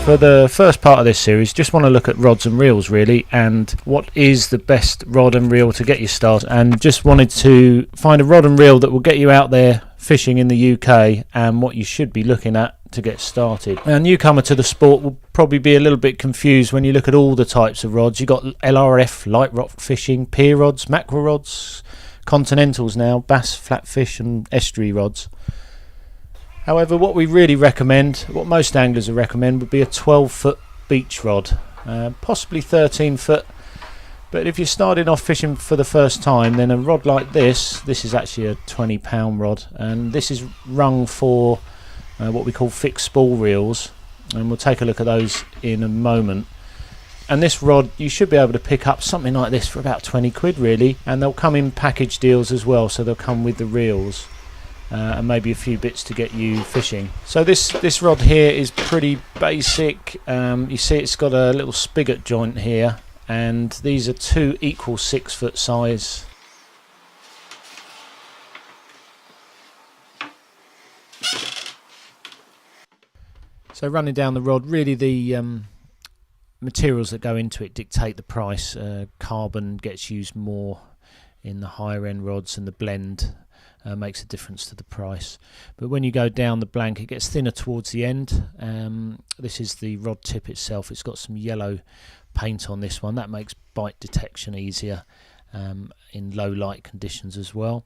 For the first part of this series, just want to look at rods and reels really, and what is the best rod and reel to get you started, and just wanted to find a rod and reel that will get you out there fishing in the UK and what you should be looking at to get started. Now, a newcomer to the sport will probably be a little bit confused when you look at all the types of rods. You've got LRF, light rod fishing, pier rods, mackerel rods, continentals now, bass, flatfish and estuary rods. However, what we really recommend, what most anglers would recommend, would be a 12-foot beach rod, possibly 13-foot. But if you're starting off fishing for the first time, then a rod like this is actually a 20-pound rod, and this is rung for what we call fixed spool reels, and we'll take a look at those in a moment. And this rod, you should be able to pick up something like this for about 20 quid really, and they'll come in package deals as well, so they'll come with the reels. And maybe a few bits to get you fishing. So this rod here is pretty basic. You see it's got a little spigot joint here, and these are two equal 6-foot size. So running down the rod, really the materials that go into it dictate the price. Carbon gets used more in the higher end rods, and the blend makes a difference to the price. But when you go down the blank, it gets thinner towards the end. This is the rod tip itself. It's got some yellow paint on this one. That makes bite detection easier in low light conditions as well.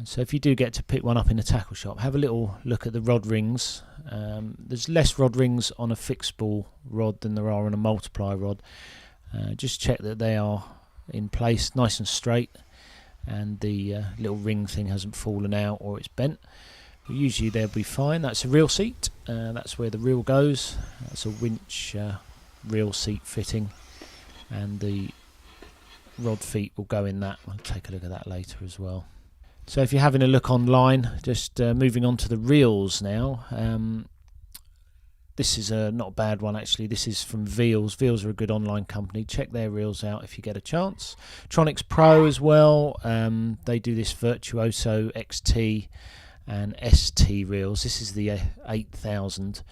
So if you do get to pick one up in a tackle shop, have a little look at the rod rings. There's less rod rings on a fixed spool rod than there are on a multiply rod. Just check that they are in place nice and straight, and the little ring thing hasn't fallen out or it's bent. But usually they'll be fine. That's a reel seat, that's where the reel goes. That's a winch reel seat fitting, and the rod feet will go in that. We'll take a look at that later as well. So if you're having a look online, just moving on to the reels now. This is not a bad one actually. This is from Veals. Veals are a good online company. Check their reels out if you get a chance. Tronics Pro as well. They do this Virtuoso XT and ST reels. This is the 8000,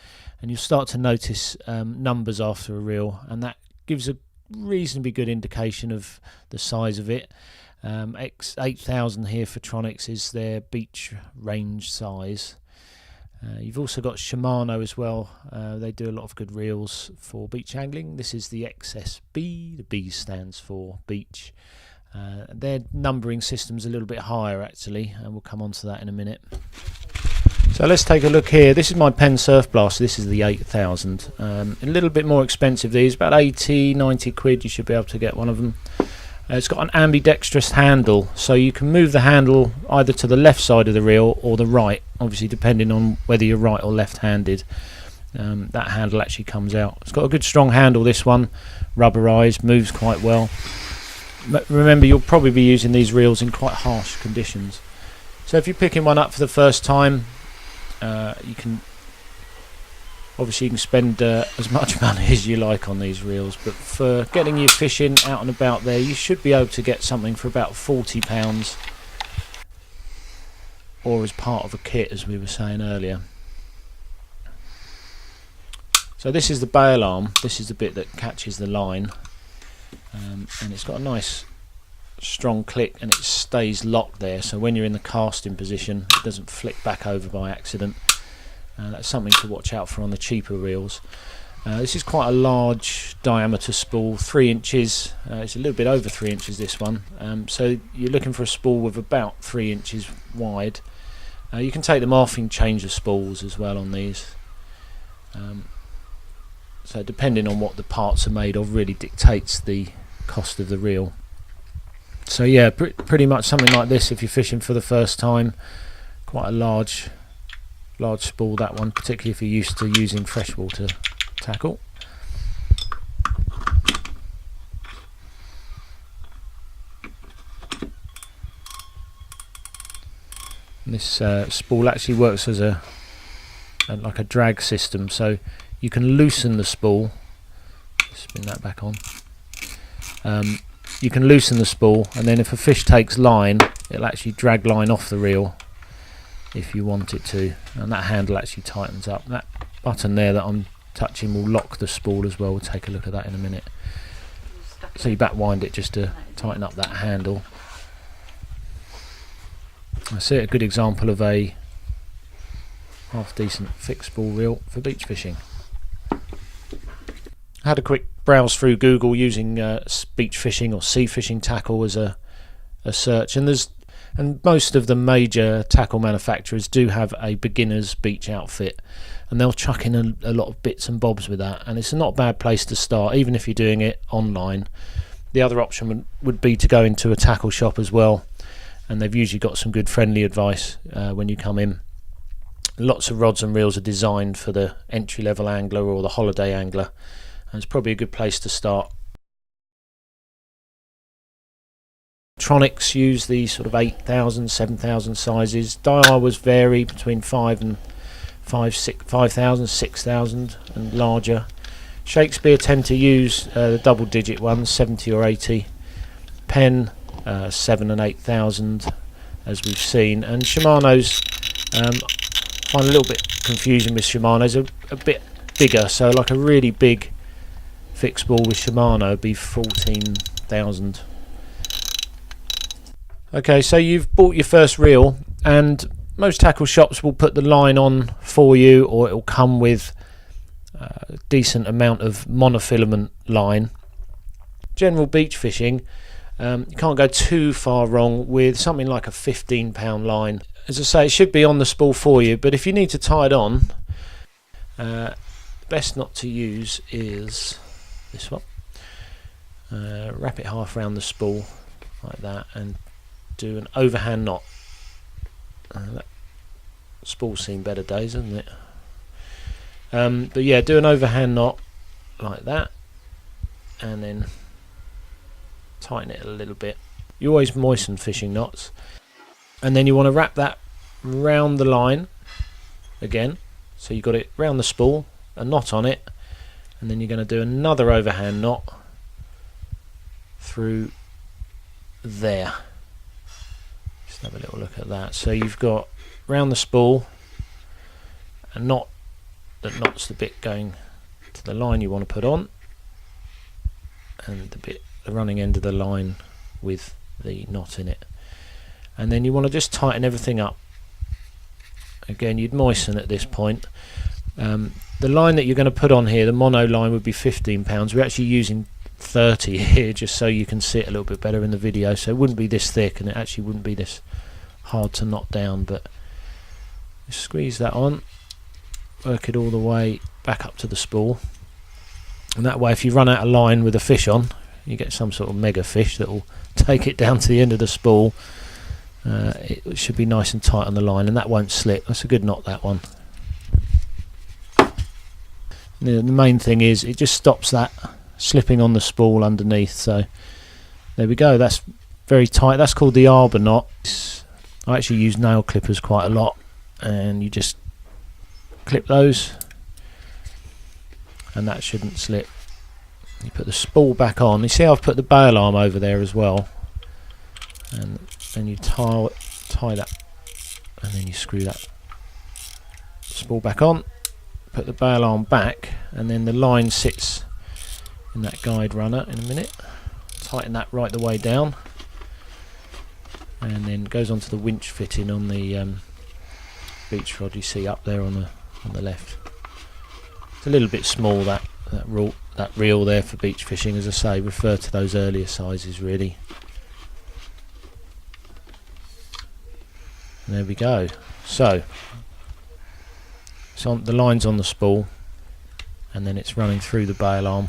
and you'll start to notice numbers after a reel, and that gives a reasonably good indication of the size of it. X8000 here for Tronics is their beach range size. You've also got Shimano as well. They do a lot of good reels for beach angling. This is the XSB. The B stands for beach. Their numbering system's a little bit higher actually, and we'll come on to that in a minute. So let's take a look here. This is my Penn Surf Blaster. This is the 8000. A little bit more expensive these, about 80-90 quid. You should be able to get one of them. It's got an ambidextrous handle, so you can move the handle either to the left side of the reel or the right, obviously depending on whether you're right or left-handed. That handle actually comes out. It's got a good strong handle, this one, rubberized, moves quite well. But remember, you'll probably be using these reels in quite harsh conditions. So if you're picking one up for the first time, you can spend as much money as you like on these reels, but for getting you fishing out and about there, you should be able to get something for about £40, or as part of a kit, as we were saying earlier. So this is the bail arm. This is the bit that catches the line, and it's got a nice strong click, and it stays locked there, so when you're in the casting position it doesn't flick back over by accident. That's something to watch out for on the cheaper reels. This is quite a large diameter spool, 3 inches. It's a little bit over 3 inches, this one. So you're looking for a spool with about 3 inches wide. You can take them off and change the spools as well on these. So depending on what the parts are made of really dictates the cost of the reel. So yeah, pretty much something like this if you're fishing for the first time. Quite a large spool, that one, particularly if you're used to using freshwater tackle. And this spool actually works as like a drag system, so you can loosen the spool. Spin that back on. You can loosen the spool, and then if a fish takes line, it'll actually drag line off the reel if you want it to, and that handle actually tightens up. That button there that I'm touching will lock the spool as well. We'll take a look at that in a minute. So you back wind it just to tighten up that handle. I see a good example of a half decent fixed spool reel for beach fishing. I had a quick browse through Google using beach fishing or sea fishing tackle as a search, and most of the major tackle manufacturers do have a beginner's beach outfit, and they'll chuck in a lot of bits and bobs with that, and it's not a bad place to start even if you're doing it online. The other option would be to go into a tackle shop as well, and they've usually got some good friendly advice when you come in. Lots of rods and reels are designed for the entry-level angler or the holiday angler, and it's probably a good place to start. Electronics use the sort of 8,000, 7,000 sizes. Diawas vary between 5,000, 6,000 and larger. Shakespeare tend to use the double-digit ones, 70 or 80. Penn, 7,000 and 8,000, as we've seen. And Shimano's, find a little bit confusing with Shimano's, a bit bigger. So like a really big fixed ball with Shimano would be 14,000. Okay, so you've bought your first reel, and most tackle shops will put the line on for you, or it will come with a decent amount of monofilament line. General beach fishing, you can't go too far wrong with something like a 15-pound line. As I say, it should be on the spool for you, but if you need to tie it on, best not to use is this one. Wrap it half around the spool like that and do an overhand knot. That spool's seen better days, hasn't it? But yeah, do an overhand knot like that, and then tighten it a little bit. You always moisten fishing knots, and then you want to wrap that round the line again, so you've got it round the spool, a knot on it, and then you're going to do another overhand knot through there. Just have a little look at that. So you've got round the spool a knot that knots the bit going to the line you want to put on, and the running end of the line with the knot in it, and then you want to just tighten everything up. Again, you'd moisten at this point. The line that you're going to put on here, the mono line, would be 15 pounds. We're actually using 30 here just so you can see it a little bit better in the video, so it wouldn't be this thick and it actually wouldn't be this hard to knot down. But just squeeze that on, work it all the way back up to the spool, and that way if you run out of line with a fish on, you get some sort of mega fish that will take it down to the end of the spool. It should be nice and tight on the line, and that won't slip. That's a good knot, that one. The main thing is it just stops that slipping on the spool underneath. So there we go, that's very tight. That's called the arbor knot. I actually use nail clippers quite a lot, and you just clip those and that shouldn't slip. You put the spool back on. You see I've put the bail arm over there as well, and then you tie that, and then you screw that spool back on, put the bail arm back, and then the line sits in that guide runner in a minute. Tighten that right the way down, and then goes onto the winch fitting on the beach rod you see up there on the left. It's a little bit small, that reel there for beach fishing. As I say, refer to those earlier sizes really. And there we go. So the line's on the spool, and then it's running through the bail arm.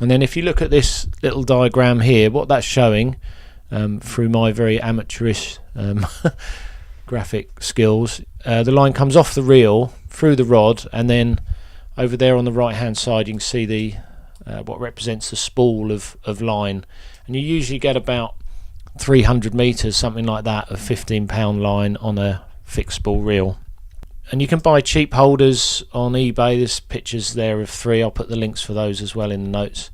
And then if you look at this little diagram here, what that's showing through my very amateurish graphic skills, the line comes off the reel through the rod, and then over there on the right hand side you can see the what represents the spool of line, and you usually get about 300 meters, something like that, of 15-pound line on a fixed spool reel. And you can buy cheap holders on eBay. There's pictures there of 3. I'll put the links for those as well in the notes.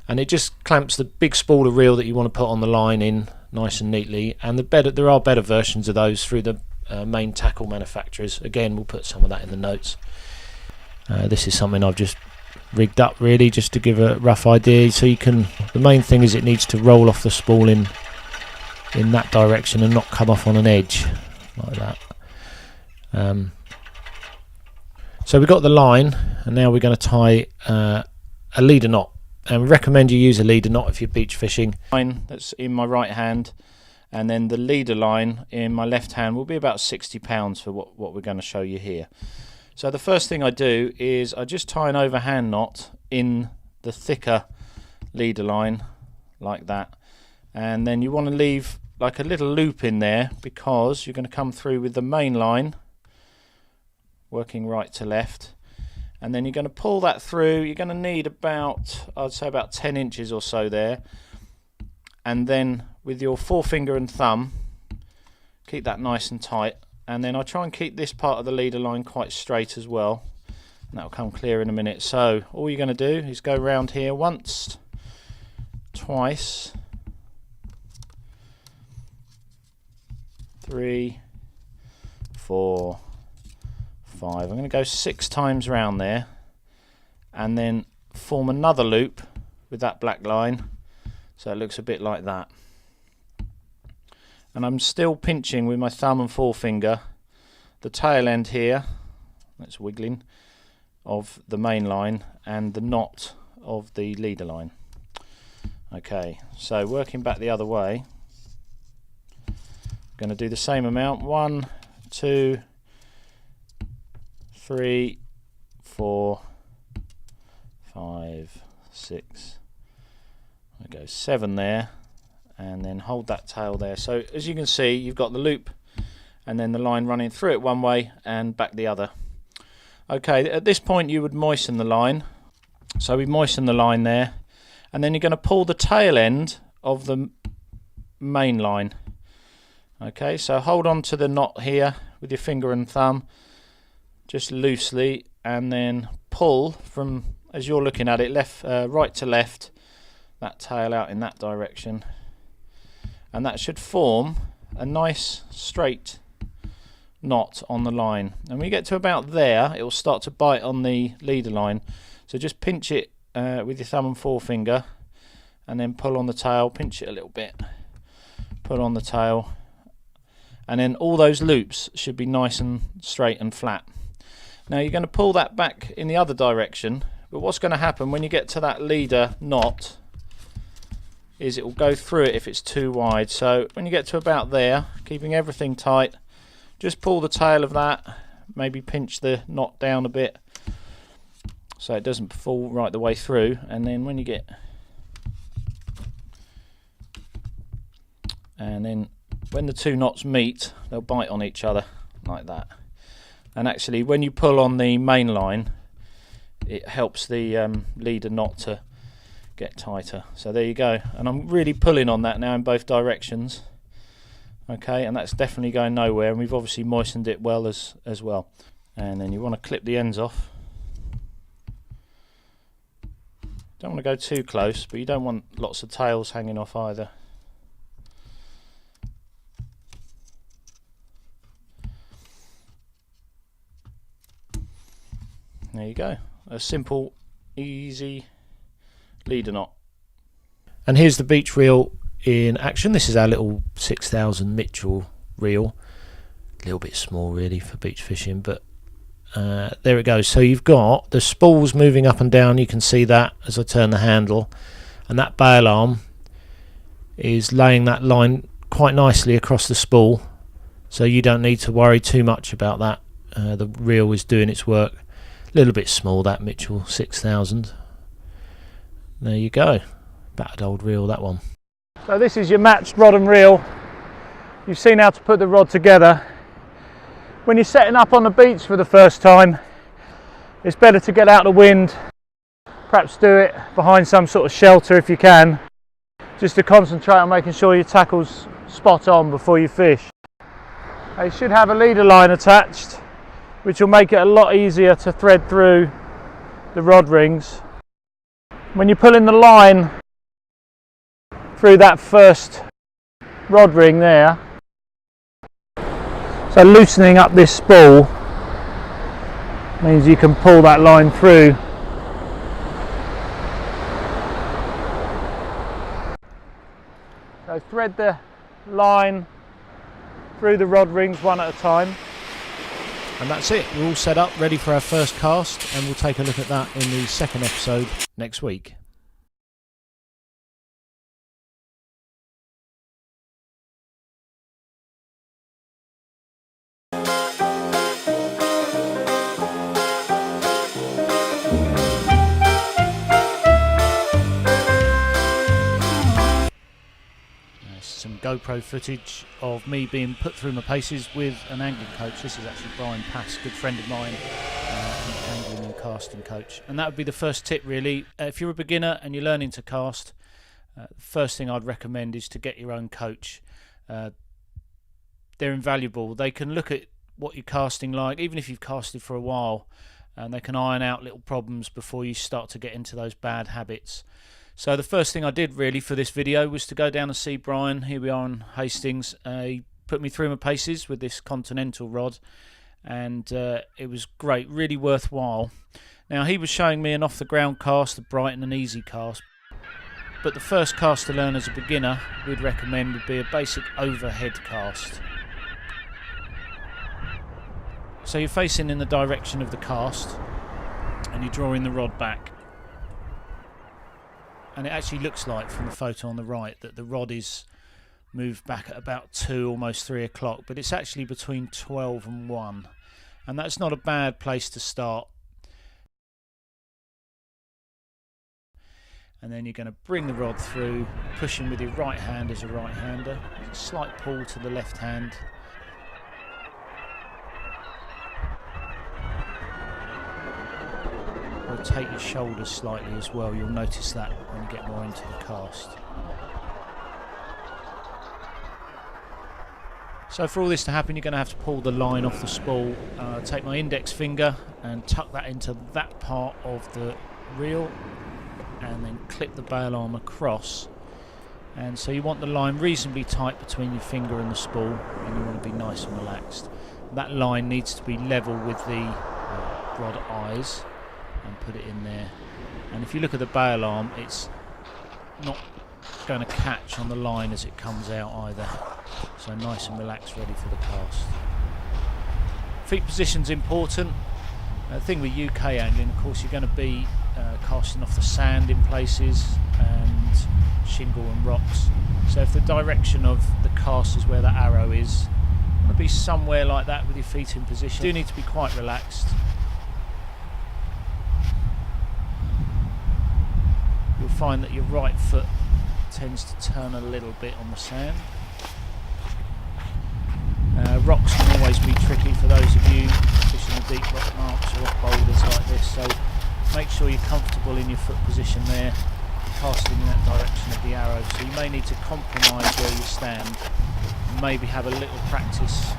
And it just clamps the big spooler reel that you want to put on the line in nice and neatly. And there are better versions of those through the main tackle manufacturers. Again, we'll put some of that in the notes. This is something I've just rigged up really just to give a rough idea. So you can, the main thing is it needs to roll off the spool in that direction and not come off on an edge like that. So we've got the line, and now we're going to tie a leader knot, and we recommend you use a leader knot if you're beach fishing. Line that's in my right hand, and then the leader line in my left hand will be about 60 pounds for what we're going to show you here. So the first thing I do is I just tie an overhand knot in the thicker leader line like that, and then you want to leave like a little loop in there because you're going to come through with the main line working right to left, and then you're going to pull that through. You're going to need about, I'd say about 10 inches or so there, and then with your forefinger and thumb keep that nice and tight, and then I try and keep this part of the leader line quite straight as well, and that'll come clear in a minute. So all you're going to do is go round here once, twice, 3, 4, 5. I'm going to go 6 times round there, and then form another loop with that black line so it looks a bit like that. And I'm still pinching with my thumb and forefinger the tail end here, that's wiggling, of the main line and the knot of the leader line. Okay, so working back the other way, I'm going to do the same amount. 1, 2, 3, 4, 5, 6. I go 7 there, and then hold that tail there. So as you can see, you've got the loop and then the line running through it one way and back the other. Okay, at this point you would moisten the line. So we moisten the line there, and then you're going to pull the tail end of the main line. Okay, so hold on to the knot here with your finger and thumb just loosely, and then pull from, as you're looking at it, left, right to left, that tail out in that direction, and that should form a nice straight knot on the line. And when you get to about there, it will start to bite on the leader line, so just pinch it with your thumb and forefinger, and then pull on the tail, pinch it a little bit, pull on the tail, and then all those loops should be nice and straight and flat. Now you're going to pull that back in the other direction, but what's going to happen when you get to that leader knot is it will go through it if it's too wide. So when you get to about there, keeping everything tight, just pull the tail of that, maybe pinch the knot down a bit so it doesn't fall right the way through, and then when you get, and then when the two knots meet, they'll bite on each other like that. And actually when you pull on the main line, it helps the leader knot to get tighter. So there you go, and I'm really pulling on that now in both directions. Okay, and that's definitely going nowhere, and we've obviously moistened it well as well. And then you want to clip the ends off. Don't want to go too close, but you don't want lots of tails hanging off either. There you go, a simple, easy leader knot. And here's the beach reel in action. This is our little 6000 Mitchell reel. A little bit small really for beach fishing, but there it goes. So you've got the spools moving up and down, you can see that as I turn the handle, and that bail arm is laying that line quite nicely across the spool, so you don't need to worry too much about that. The reel is doing its work. A little bit small, that Mitchell 6000. There you go, battered old reel, that one. So this is your matched rod and reel. You've seen how to put the rod together. When you're setting up on the beach for the first time, it's better to get out the wind, perhaps do it behind some sort of shelter if you can, just to concentrate on making sure your tackle's spot on before you fish. You should have a leader line attached, which will make it a lot easier to thread through the rod rings. When you're pulling the line through that first rod ring there, so loosening up this spool, Means you can pull that line through. So thread the line through the rod rings one at a time. And that's it, we're all set up, ready for our first cast, and we'll take a look at that in the second episode next week. Some GoPro footage of me being put through my paces with an angling coach. This is actually Brian Pass, a good friend of mine, an angling and casting coach. And that would be the first tip really. If you're a beginner and you're learning to cast, the first thing I'd recommend is to get your own coach. They're invaluable. They can look at what you're casting like, even if you've casted for a while, and they can iron out little problems before you start to get into those bad habits. So the first thing I did really for this video was to go down and see Brian. Here we are on Hastings. He put me through my paces with this Continental rod, and it was great, really worthwhile. Now he was showing me an off the ground cast, a bright and an easy cast, but the first cast to learn as a beginner we'd recommend would be a basic overhead cast. So you're facing in the direction of the cast and you're drawing the rod back. And it actually looks like from the photo on the right that the rod is moved back at about 2, almost 3 o'clock, but it's actually between 12 and 1. And that's not a bad place to start. And then you're going to bring the rod through, pushing with your right hand as a right-hander. A slight pull to the left hand. Rotate your shoulders slightly as well, you'll notice that when you get more into the cast. So for all this to happen, you're going to have to pull the line off the spool. Take my index finger and tuck that into that part of the reel, and then clip the bail arm across. And so you want the line reasonably tight between your finger and the spool, and you want to be nice and relaxed. That line needs to be level with the rod eyes, and put it in there. And if you look at the bail arm, it's not going to catch on the line as it comes out either. So nice and relaxed, ready for the cast. Feet position's important. The thing with UK angling, of course, you're going to be casting off the sand in places and shingle and rocks. So if the direction of the cast is where that arrow is, you want to be somewhere like that with your feet in position. You do need to be quite relaxed. You'll find that your right foot tends to turn a little bit on the sand. Rocks can always be tricky for those of you fishing the deep rock marks or off boulders like this, so make sure you're comfortable in your foot position there, casting in that direction of the arrow. So you may need to compromise where you stand and maybe have a little practice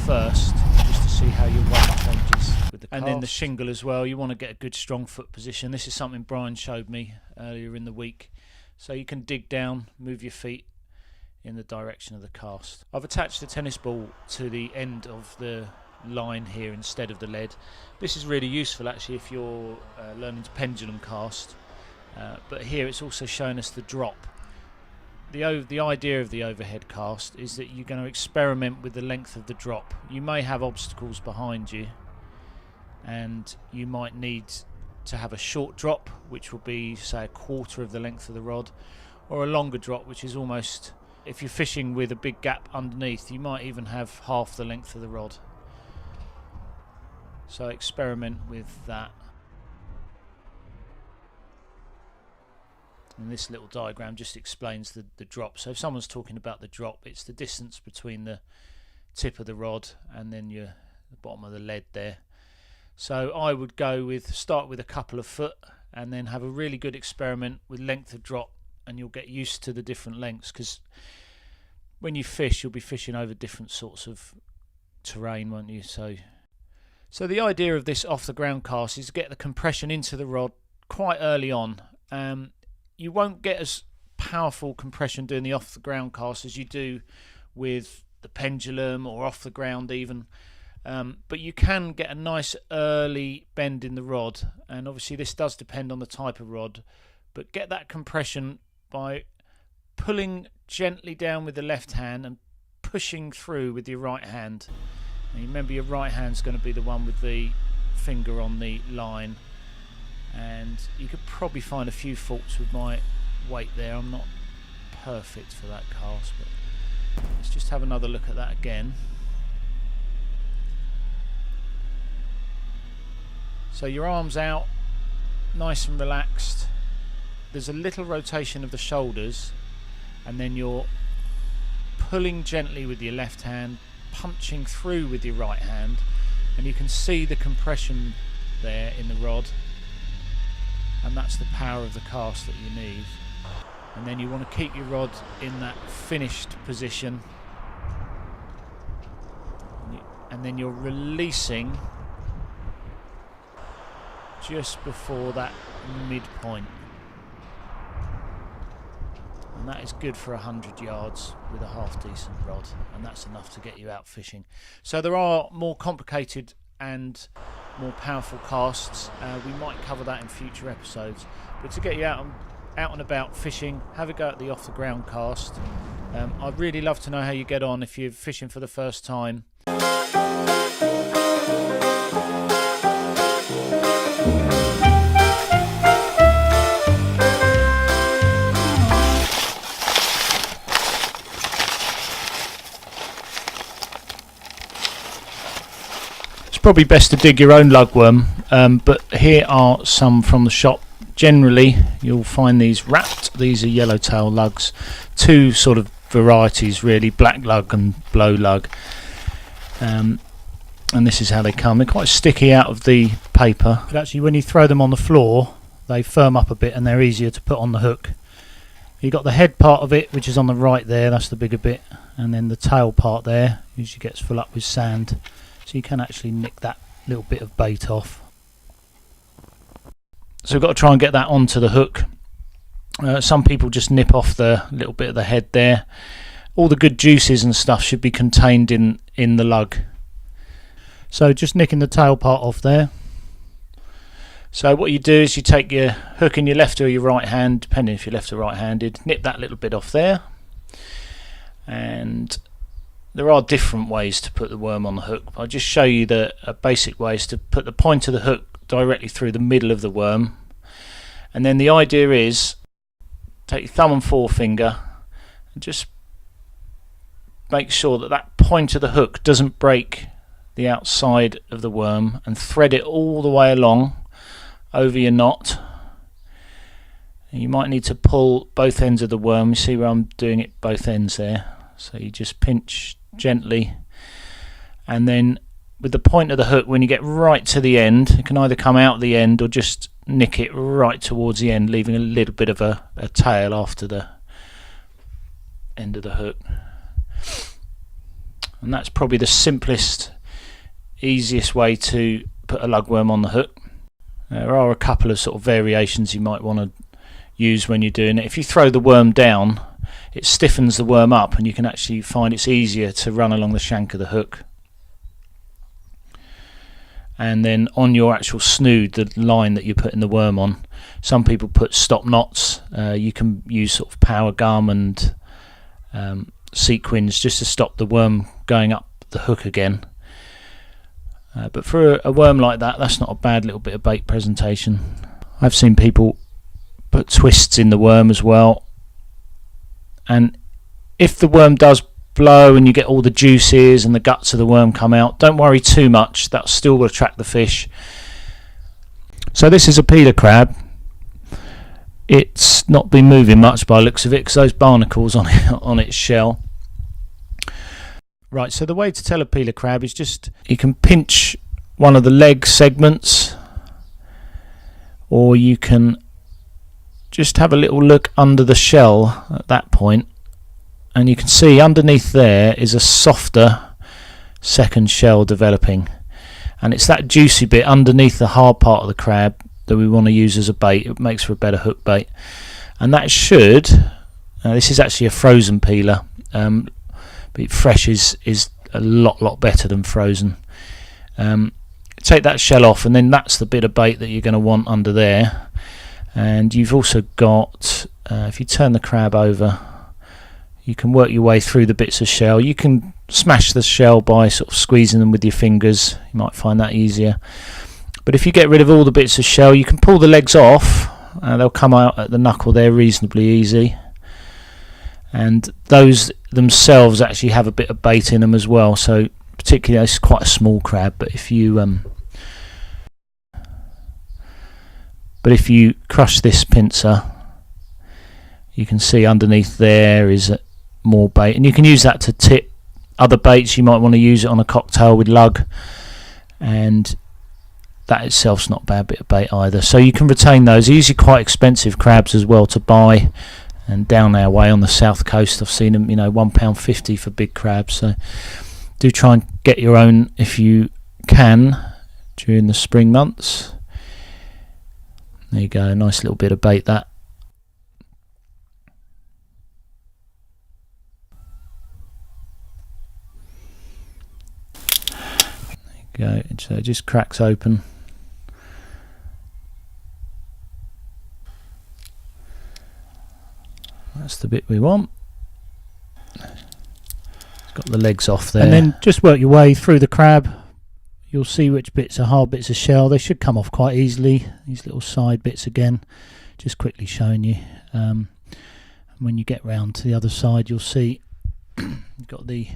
first, just to see how your weight changes with the cast. And then the shingle as well, you want to get a good strong foot position. This is something Brian showed me earlier in the week. So you can dig down, move your feet in the direction of the cast. I've attached the tennis ball to the end of the line here instead of the lead. This is really useful actually if you're learning to pendulum cast, but here it's also showing us the drop. The idea of the overhead cast is that you're going to experiment with the length of the drop. You may have obstacles behind you and you might need to have a short drop, which will be say a quarter of the length of the rod, or a longer drop, which is almost, if you're fishing with a big gap underneath, you might even have half the length of the rod. So experiment with that. And this little diagram just explains the drop. So if someone's talking about the drop, it's the distance between the tip of the rod and then the bottom of the lead there. So I would start with a couple of foot and then have a really good experiment with length of drop, and you'll get used to the different lengths, because when you fish you'll be fishing over different sorts of terrain, won't you? So the idea of this off the ground cast is to get the compression into the rod quite early on. You won't get as powerful compression doing the off the ground cast as you do with the pendulum or off the ground even. but you can get a nice early bend in the rod, and obviously this does depend on the type of rod, but get that compression by pulling gently down with the left hand and pushing through with your right hand. And remember, your right hand's going to be the one with the finger on the line, and you could probably find a few faults with my weight there. I'm not perfect for that cast, but let's just have another look at that again. So your arms out, nice and relaxed. There's a little rotation of the shoulders, and then you're pulling gently with your left hand, punching through with your right hand, and you can see the compression there in the rod, and that's the power of the cast that you need. And then you want to keep your rod in that finished position, and then you're releasing just before that midpoint, and that is good for 100 yards with a half decent rod, and that's enough to get you out fishing. So there are more complicated and more powerful casts. We might cover that in future episodes, but to get you out and about fishing, have a go at the off the ground cast. I'd really love to know how you get on if you're fishing for the first time. Probably best to dig your own lugworm, but here are some from the shop. Generally you'll find these wrapped. These are yellowtail lugs, two sort of varieties really, black lug and blow lug, and this is how they come. They're quite sticky out of the paper, but actually when you throw them on the floor they firm up a bit and they're easier to put on the hook. You've got the head part of it, which is on the right there, that's the bigger bit, and then the tail part there usually gets full up with sand. So you can actually nick that little bit of bait off. So we've got to try and get that onto the hook. Some people just nip off the little bit of the head there. All the good juices and stuff should be contained in the lug. So just nicking the tail part off there. So what you do is you take your hook in your left or your right hand, depending if you're left or right handed, nip that little bit off there, and there are different ways to put the worm on the hook. I'll just show you a basic way is to put the point of the hook directly through the middle of the worm, and then the idea is take your thumb and forefinger and just make sure that that point of the hook doesn't break the outside of the worm, and thread it all the way along over your knot. And you might need to pull both ends of the worm. You see where I'm doing it both ends there, so you just pinch gently, and then with the point of the hook, when you get right to the end, it can either come out the end or just nick it right towards the end, leaving a little bit of a tail after the end of the hook. And that's probably the simplest, easiest way to put a lugworm on the hook. There are a couple of sort of variations you might want to use when you're doing it. If you throw the worm down, it stiffens the worm up, and you can actually find it's easier to run along the shank of the hook. And then on your actual snood, the line that you're putting the worm on, some people put stop knots. You can use sort of power gum and sequins just to stop the worm going up the hook again. But for a worm like that, that's not a bad little bit of bait presentation. I've seen people put twists in the worm as well, and if the worm does blow and you get all the juices and the guts of the worm come out, don't worry too much, that still will attract the fish. So this is a peeler crab. It's not been moving much by the looks of it because those barnacles on its shell. Right, so the way to tell a peeler crab is just, you can pinch one of the leg segments, or you can just have a little look under the shell at that point, and you can see underneath there is a softer second shell developing, and it's that juicy bit underneath the hard part of the crab that we want to use as a bait. It makes for a better hook bait, and that should, this is actually a frozen peeler, but fresh is a lot better than frozen. Take that shell off, and then that's the bit of bait that you're going to want under there. And you've also got, if you turn the crab over, you can work your way through the bits of shell. You can smash the shell by sort of squeezing them with your fingers. You might find that easier. But if you get rid of all the bits of shell, you can pull the legs off. They'll come out at the knuckle there reasonably easy. And those themselves actually have a bit of bait in them as well. So particularly, it's quite a small crab, but if you crush this pincer, you can see underneath there is more bait, and you can use that to tip other baits. You might want to use it on a cocktail with lug, and that itself's not a bad bit of bait either. So you can retain those. They're usually quite expensive crabs as well to buy, and down our way on the south coast I've seen them, £1.50 for big crabs. So do try and get your own if you can during the spring months. There you go, a nice little bit of bait that. There you go, so it just cracks open. That's the bit we want. Got the legs off there, and then just work your way through the crab. You'll see which bits are hard bits of shell. They should come off quite easily. These little side bits again, just quickly showing you. And when you get round to the other side, you'll see you've got the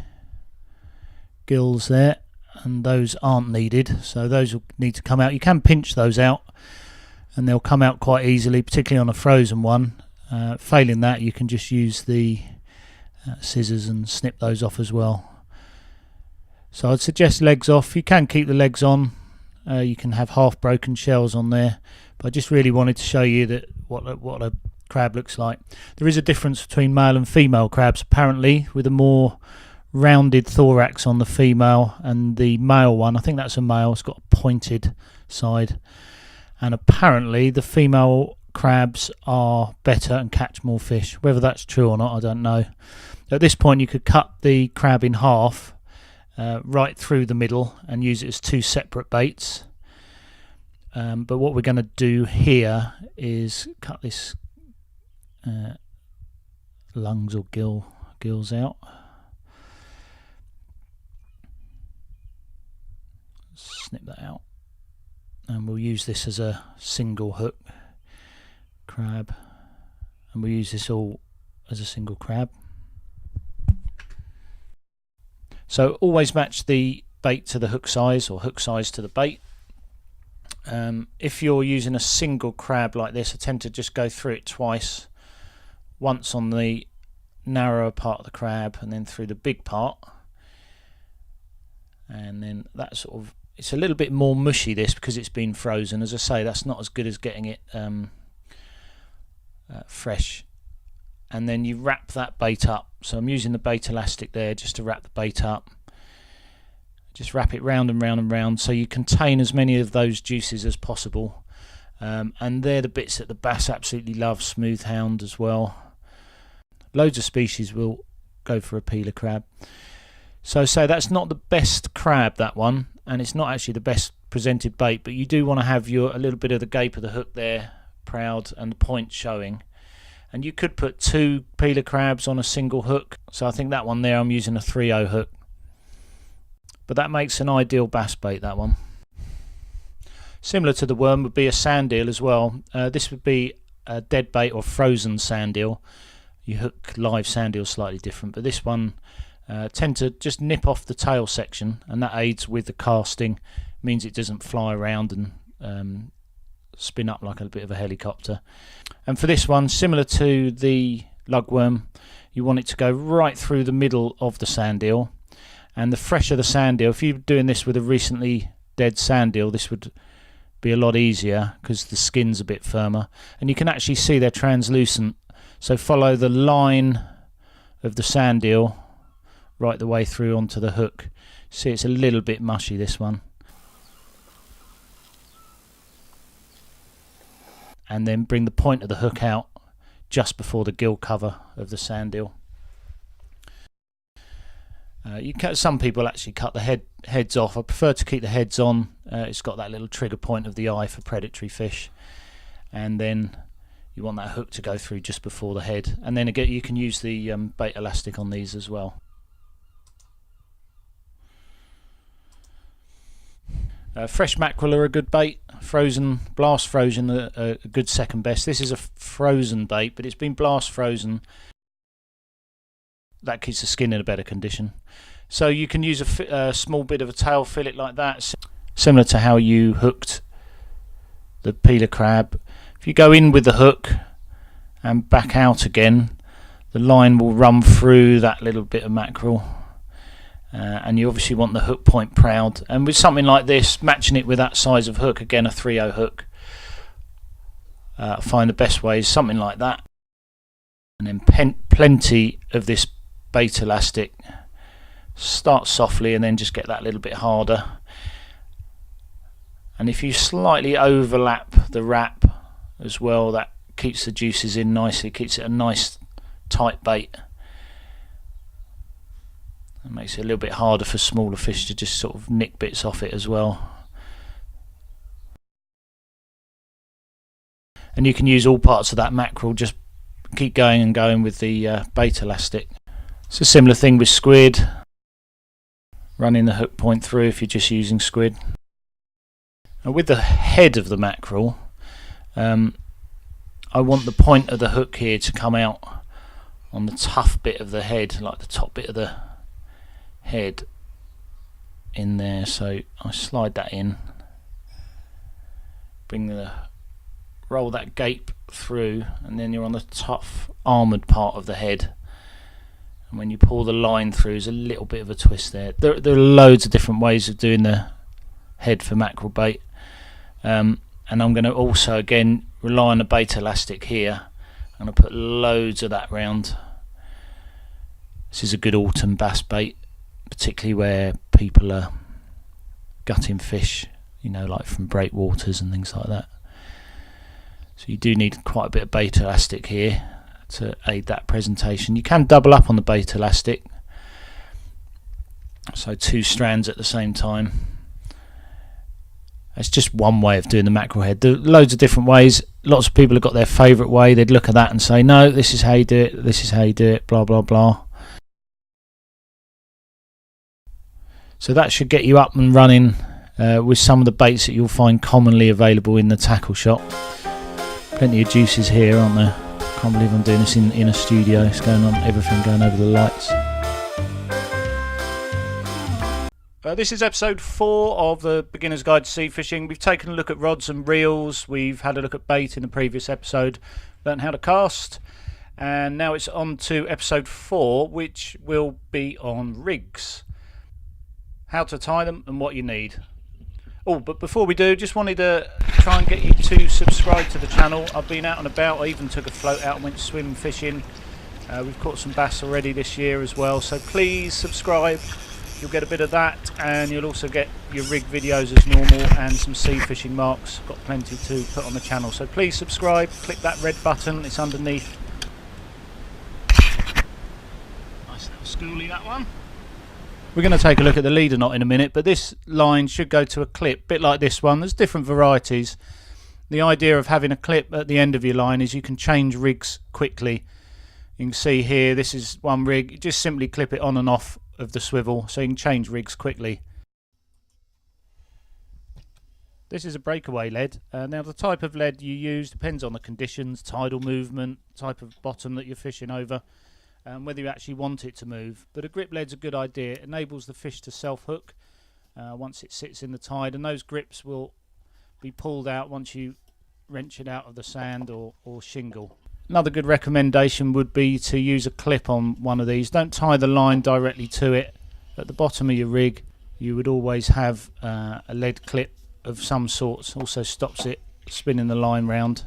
gills there, and those aren't needed, so those will need to come out. You can pinch those out and they'll come out quite easily, particularly on a frozen one. Failing that, you can just use the scissors and snip those off as well. So I'd suggest legs off. You can keep the legs on. You can have half broken shells on there, but I just really wanted to show you that what a crab looks like. There is a difference between male and female crabs apparently, with a more rounded thorax on the female, and the male one, I think that's a male, it's got a pointed side, and apparently the female crabs are better and catch more fish. Whether that's true or not, I don't know. At this point you could cut the crab in half, right through the middle, and use it as two separate baits. But what we're going to do here is cut this lungs or gills out. Snip that out, and we'll use this as a single hook crab, and we'll use this all as a single crab. So always match the bait to the hook size, or hook size to the bait. If you're using a single crab like this, I tend to just go through it twice, once on the narrower part of the crab and then through the big part, and then that sort of, it's a little bit more mushy this because it's been frozen. As I say, that's not as good as getting it fresh. And then you wrap that bait up. So I'm using the bait elastic there just to wrap the bait up. Just wrap it round and round and round so you contain as many of those juices as possible. And they're the bits that the bass absolutely love, smooth hound as well. Loads of species will go for a peeler crab. So that's not the best crab, that one, and it's not actually the best presented bait, but you do want to have a little bit of the gape of the hook there proud and the point showing. And you could put two peeler crabs on a single hook. So I think that one there, I'm using a 3/0 hook, but that makes an ideal bass bait, that one. Similar to the worm would be a sand eel as well. This would be a dead bait or frozen sand eel. You hook live sand eel slightly different, but this one tend to just nip off the tail section, and that aids with the casting, means it doesn't fly around and spin up like a bit of a helicopter. And for this one, similar to the lugworm, you want it to go right through the middle of the sand eel. And the fresher the sand eel, if you're doing this with a recently dead sand eel, this would be a lot easier because the skin's a bit firmer, and you can actually see they're translucent. So follow the line of the sand eel right the way through onto the hook. See, it's a little bit mushy, this one. And then bring the point of the hook out just before the gill cover of the sand eel. Some people actually cut the heads off. I prefer to keep the heads on. It's got that little trigger point of the eye for predatory fish, and then you want that hook to go through just before the head. And then again, you can use the bait elastic on these as well. Fresh mackerel are a good bait. Frozen, blast frozen, a good second best. This is a frozen bait, but it's been blast frozen. That keeps the skin in a better condition. So you can use a small bit of a tail fillet like that, similar to how you hooked the peeler crab. If you go in with the hook and back out again, the line will run through that little bit of mackerel. And you obviously want the hook point proud, and with something like this, matching it with that size of hook, again a 3/0 hook, I find the best way is something like that, and then plenty of this bait elastic. Start softly and then just get that little bit harder, and if you slightly overlap the wrap as well, that keeps the juices in nicely, keeps it a nice tight bait. It makes it a little bit harder for smaller fish to just sort of nick bits off it as well. And you can use all parts of that mackerel, just keep going and going with the bait elastic. It's a similar thing with squid, running the hook point through if you're just using squid. And with the head of the mackerel, I want the point of the hook here to come out on the tough bit of the head, like the top bit of the head in there. So I slide that in, roll that gape through, and then you're on the tough armoured part of the head. And when you pull the line through, there's a little bit of a twist there. There are loads of different ways of doing the head for mackerel bait, and I'm going to also again rely on the bait elastic here. I'm going to put loads of that round. This is a good autumn bass bait, particularly where people are gutting fish, you know, like from breakwaters and things like that. So you do need quite a bit of bait elastic here to aid that presentation. You can double up on the bait elastic, so 2 strands at the same time. It's just one way of doing the mackerel head. There are loads of different ways. Lots of people have got their favourite way. They'd look at that and say, no, this is how you do it, this is how you do it, blah blah blah. So that should get you up and running with some of the baits that you'll find commonly available in the tackle shop. Plenty of juices here, aren't there? Can't believe I'm doing this in a studio. It's going on, everything going over the lights. This is episode 4 of the Beginner's Guide to Sea Fishing. We've taken a look at rods and reels. We've had a look at bait in the previous episode, learned how to cast, and now it's on to episode 4, which will be on rigs. How to tie them and what you need. Oh, but before we do, just wanted to try and get you to subscribe to the channel. I've been out and about. I even took a float out and went swim fishing. We've caught some bass already this year as well, so please subscribe. You'll get a bit of that, and you'll also get your rig videos as normal and some sea fishing marks. Got plenty to put on the channel, so please subscribe. Click that red button, it's underneath. Nice little schoolie, that one. We're going to take a look at the leader knot in a minute, but this line should go to a clip, bit like this one. There's different varieties. The idea of having a clip at the end of your line is you can change rigs quickly. You can see here, this is one rig. You just simply clip it on and off of the swivel, so you can change rigs quickly. This is a breakaway lead. Now the type of lead you use depends on the conditions, tidal movement, type of bottom that you're fishing over, whether you actually want it to move. But a grip lead's a good idea. It enables the fish to self-hook once it sits in the tide, and those grips will be pulled out once you wrench it out of the sand or shingle. Another good recommendation would be to use a clip on one of these. Don't tie the line directly to it. At the bottom of your rig you would always have a lead clip of some sort. Also stops it spinning the line round.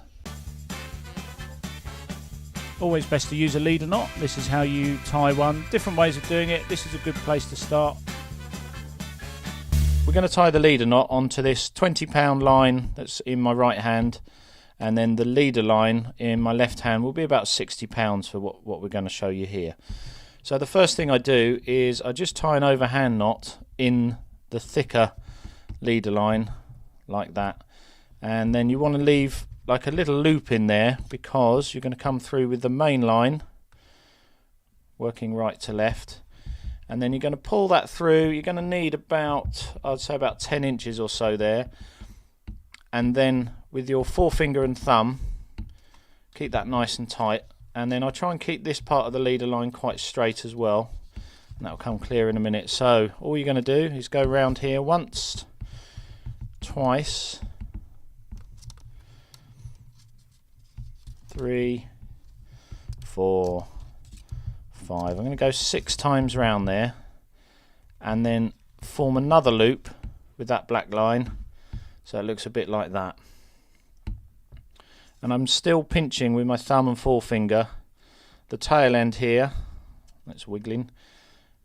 Always best to use a leader knot. This is how you tie one. Different ways of doing it. This is a good place to start. We're going to tie the leader knot onto this 20-pound line that's in my right hand, and then the leader line in my left hand will be about 60 pounds for what we're going to show you here. So the first thing I do is I just tie an overhand knot in the thicker leader line like that, and then you want to leave like a little loop in there because you're going to come through with the main line working right to left, and then you're going to pull that through. You're going to need about, I'd say about 10 inches or so there, and then with your forefinger and thumb keep that nice and tight, and then I try and keep this part of the leader line quite straight as well, and that'll come clear in a minute. So all you're going to do is go around here once, twice, 3, 4, 5. I'm going to go 6 times round there, and then form another loop with that black line so it looks a bit like that. And I'm still pinching with my thumb and forefinger the tail end here, that's wiggling,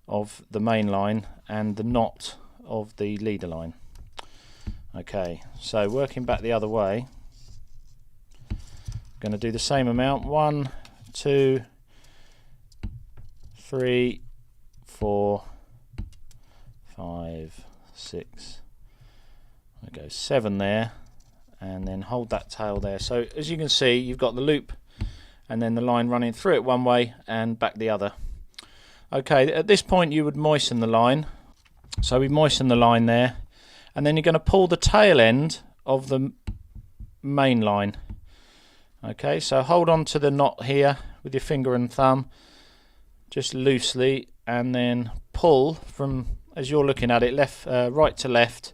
of the main line and the knot of the leader line. Okay, so working back the other way, I'm going to do the same amount. 1, 2, 3, 4, 5, 6. I go 7 there, and then hold that tail there. So as you can see, you've got the loop and then the line running through it one way and back the other. Okay, at this point you would moisten the line. So we moisten the line there, and then you're going to pull the tail end of the main line. Okay, so hold on to the knot here with your finger and thumb just loosely, and then pull from, as you're looking at it, left, right to left,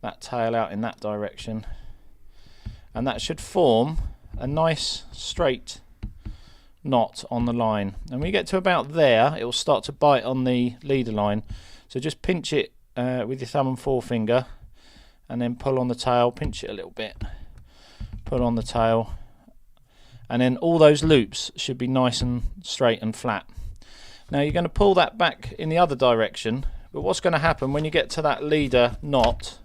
that tail out in that direction, and that should form a nice straight knot on the line. And when you get to about there, it will start to bite on the leader line, so just pinch it with your thumb and forefinger, and then pull on the tail, pinch it a little bit, pull on the tail, and then all those loops should be nice and straight and flat. Now you're going to pull that back in the other direction, but what's going to happen when you get to that leader knot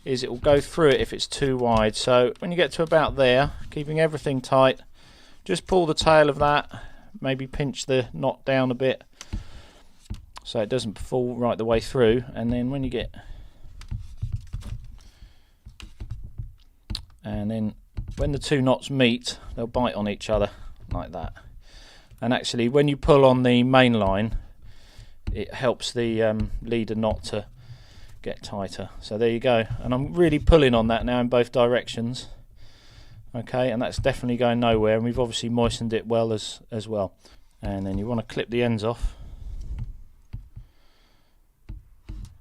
is it will go through it if it's too wide. So when you get to about there, keeping everything tight, just pull the tail of that, maybe pinch the knot down a bit so it doesn't fall right the way through, and then when you get, and then when the two knots meet, they'll bite on each other like that. And actually when you pull on the main line, it helps the leader knot to get tighter. So there you go, and I'm really pulling on that now in both directions. Okay, and that's definitely going nowhere, and we've obviously moistened it well as well. And then you want to clip the ends off.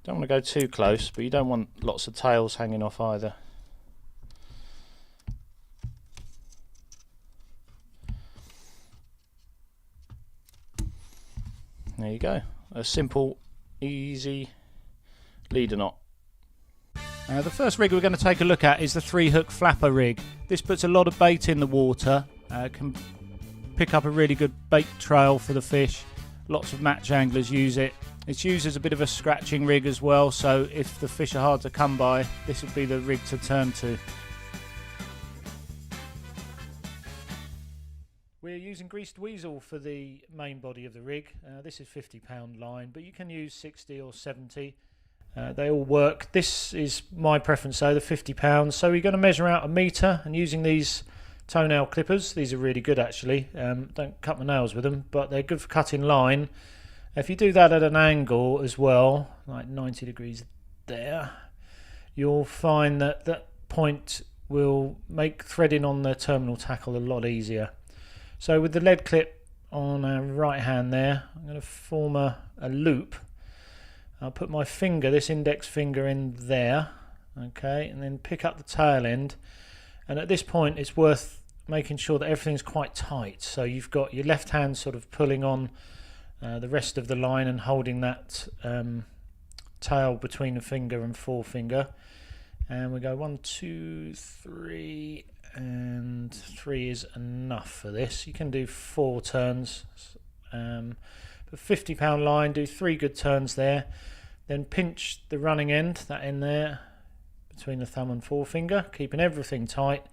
Don't want to go too close, but you don't want lots of tails hanging off either. There you go, a simple, easy leader knot. The first rig we're going to take a look at is the 3-hook flapper rig. This puts a lot of bait in the water, can pick up a really good bait trail for the fish. Lots of match anglers use it. It's used as a bit of a scratching rig as well, so if the fish are hard to come by, this would be the rig to turn to. We're using greased weasel for the main body of the rig. This is £50 line, but you can use 60 or 70. They all work. This is my preference though, the £50. So we're going to measure out 1 metre, and using these toenail clippers, these are really good actually. Don't cut my nails with them, but they're good for cutting line. If you do that at an angle as well, like 90 degrees there, you'll find that that point will make threading on the terminal tackle a lot easier. So with the lead clip on our right hand there, I'm going to form a loop. I'll put my finger, this index finger, in there, okay, and then pick up the tail end. And at this point it's worth making sure that everything's quite tight, so you've got your left hand sort of pulling on the rest of the line and holding that tail between the finger and forefinger. And we go 1, 2, 3, and 3 is enough for this. You can do 4 turns, but £50 line, do 3 good turns there, then pinch the running end, that end there between the thumb and forefinger, keeping everything tight.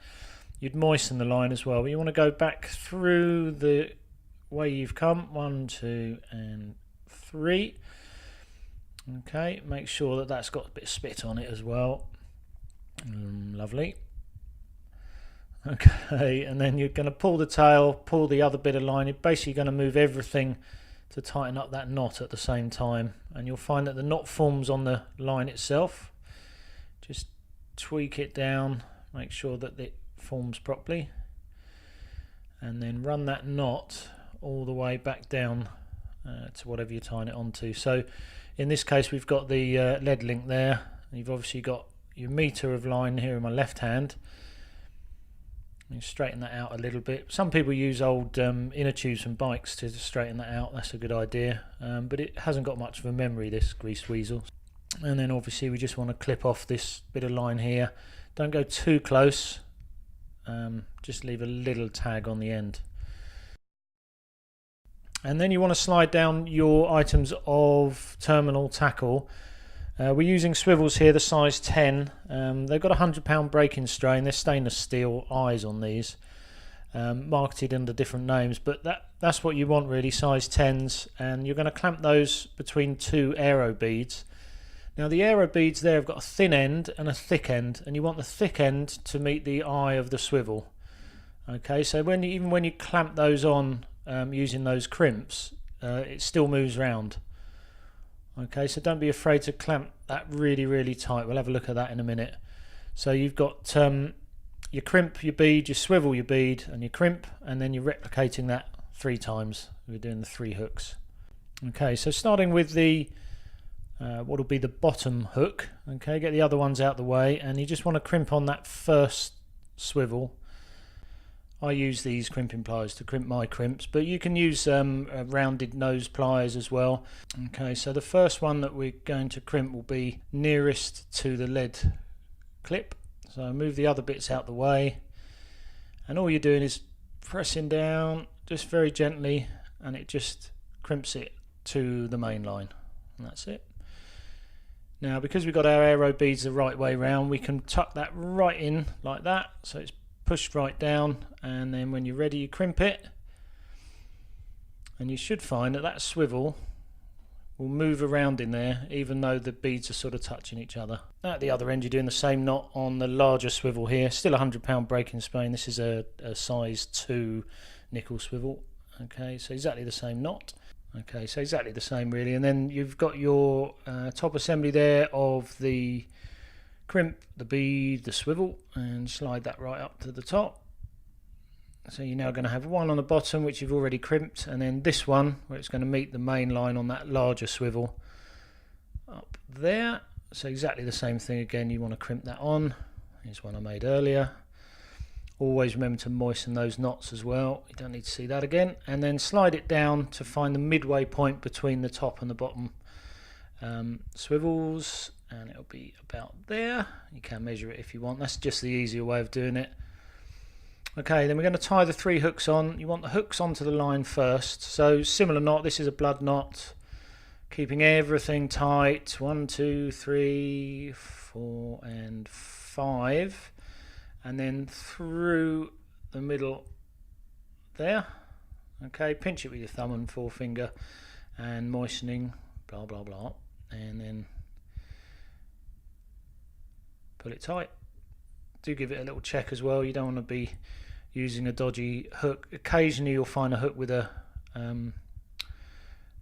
You'd moisten the line as well, but you want to go back through the away you've come. 1, 2 and 3. Okay, make sure that that's got a bit of spit on it as well. Lovely. Okay, and then you're going to pull the tail, pull the other bit of line. You're basically going to move everything to tighten up that knot at the same time, and you'll find that the knot forms on the line itself. Just tweak it down, make sure that it forms properly, and then run that knot all the way back down to whatever you're tying it onto. So in this case we've got the lead link there. You've obviously got your meter of line here in my left hand. You straighten that out a little bit. Some people use old inner tubes from bikes to straighten that out. That's a good idea, but it hasn't got much of a memory, this greased weasel. And then obviously we just want to clip off this bit of line here. Don't go too close, just leave a little tag on the end. And then you want to slide down your items of terminal tackle. We're using swivels here, the size 10. They've got a 100-pound breaking strain. They're stainless steel eyes on these, marketed under different names, but that's what you want really, size 10s. And you're going to clamp those between 2 aero beads. Now the aero beads there have got a thin end and a thick end, and you want the thick end to meet the eye of the swivel. Okay, so even when you clamp those on using those crimps, it still moves round. Okay, so don't be afraid to clamp that really tight. We'll have a look at that in a minute. So you've got your crimp, your bead, your swivel, your bead, and your crimp, and then you're replicating that 3 times. We're doing the 3 hooks. Okay, so starting with the what will be the bottom hook. Okay, get the other ones out the way, and you just want to crimp on that first swivel. I use these crimping pliers to crimp my crimps, but you can use rounded nose pliers as well. Okay, so the first one that we're going to crimp will be nearest to the lead clip. So move the other bits out the way, and all you're doing is pressing down just very gently, and it just crimps it to the main line, and that's it. Now because we've got our aero beads the right way round, we can tuck that right in like that, so it's pushed right down, and then when you're ready you crimp it, and you should find that that swivel will move around in there even though the beads are sort of touching each other. At the other end you're doing the same knot on the larger swivel here, still a 100-pound breaking strain. This is a size 2 nickel swivel. Okay, so exactly the same knot. Okay, so exactly the same really, and then you've got your top assembly there of the crimp, the bead, the swivel, and slide that right up to the top. So you're now going to have one on the bottom which you've already crimped, and then this one where it's going to meet the main line on that larger swivel up there. So exactly the same thing again, you want to crimp that on. Here's one I made earlier. Always remember to moisten those knots as well, you don't need to see that again, and then slide it down to find the midway point between the top and the bottom swivels, and it'll be about there. You can measure it if you want, that's just the easier way of doing it. Okay, then we're going to tie the 3 hooks on. You want the hooks onto the line first, so similar knot. This is a blood knot, keeping everything tight. 1, 2, 3, 4 and 5, and then through the middle there. Okay, pinch it with your thumb and forefinger, and moistening, blah blah blah, and then pull it tight. Do give it a little check as well, you don't want to be using a dodgy hook. Occasionally you'll find a hook with a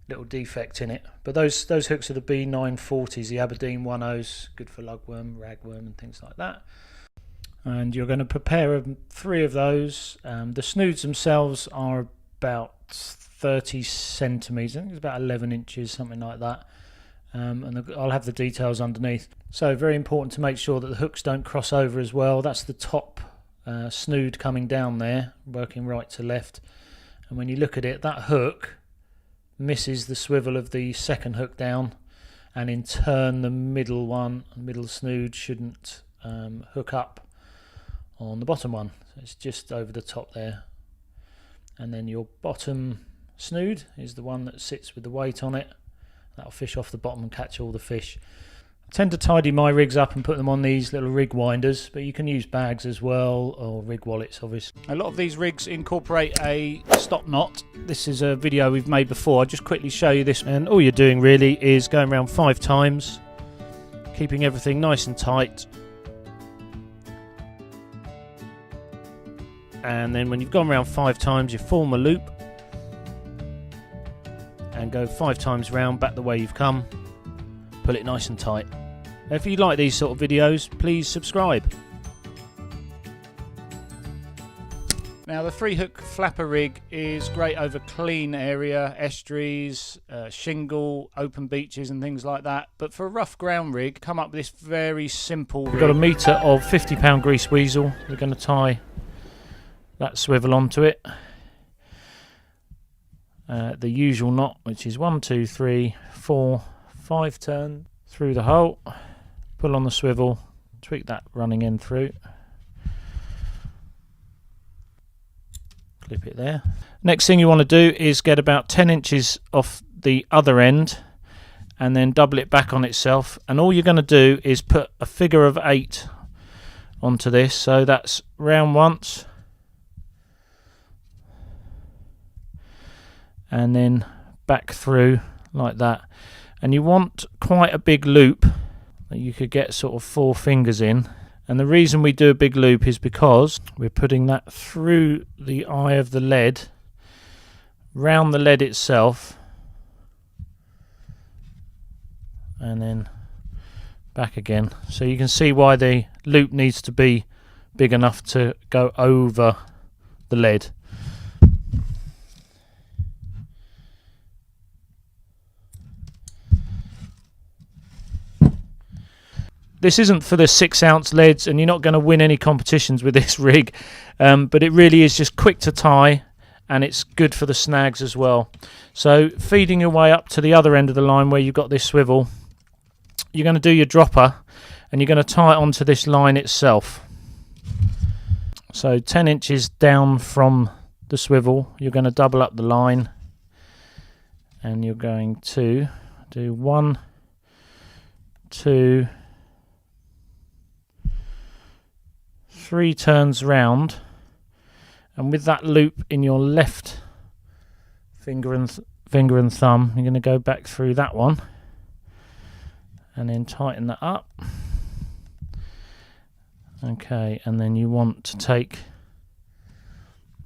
little defect in it, but those hooks are the B940s, the Aberdeen 10s, good for lugworm, ragworm and things like that. And you're going to prepare 3 of those. The snoods themselves are about 30 centimeters, I think it's about 11 inches, something like that. And I'll have the details underneath. So very important to make sure that the hooks don't cross over as well. That's the top snood coming down there, working right to left, and when you look at it, that hook misses the swivel of the second hook down, and in turn the middle snood shouldn't hook up on the bottom one, so it's just over the top there. And then your bottom snood is the one that sits with the weight on it. That'll fish off the bottom and catch all the fish. I tend to tidy my rigs up and put them on these little rig winders, but you can use bags as well, or rig wallets obviously. A lot of these rigs incorporate a stop knot. This is a video we've made before. I'll just quickly show you this, and all you're doing really is going around 5 times, keeping everything nice and tight. And then when you've gone around 5 times, you form a loop and go 5 times round back the way you've come. Pull it nice and tight. If you like these sort of videos, please subscribe. Now the 3-hook flapper rig is great over clean area, estuaries, shingle, open beaches and things like that. But for a rough ground rig, come up with this very simple rig. We've got a metre of 50-pound grease weasel. We're going to tie that swivel onto it. The usual knot, which is 1, 2, 3, 4, 5 turn through the hole, pull on the swivel, tweak that running end through, clip it there. Next thing you want to do is get about 10 inches off the other end and then double it back on itself, and all you're going to do is put a figure of 8 onto this, so that's round once and then back through like that. And you want quite a big loop that you could get sort of 4 fingers in. And the reason we do a big loop is because we're putting that through the eye of the lead, round the lead itself, and then back again. So you can see why the loop needs to be big enough to go over the lead. This isn't for the 6-ounce leads, and you're not going to win any competitions with this rig, but it really is just quick to tie, and it's good for the snags as well. So feeding your way up to the other end of the line where you've got this swivel, you're going to do your dropper and you're going to tie it onto this line itself. So 10 inches down from the swivel, you're going to double up the line and you're going to do 1, 2, 3 turns round, and with that loop in your left finger and thumb, you're going to go back through that one and then tighten that up. Okay, and then you want to take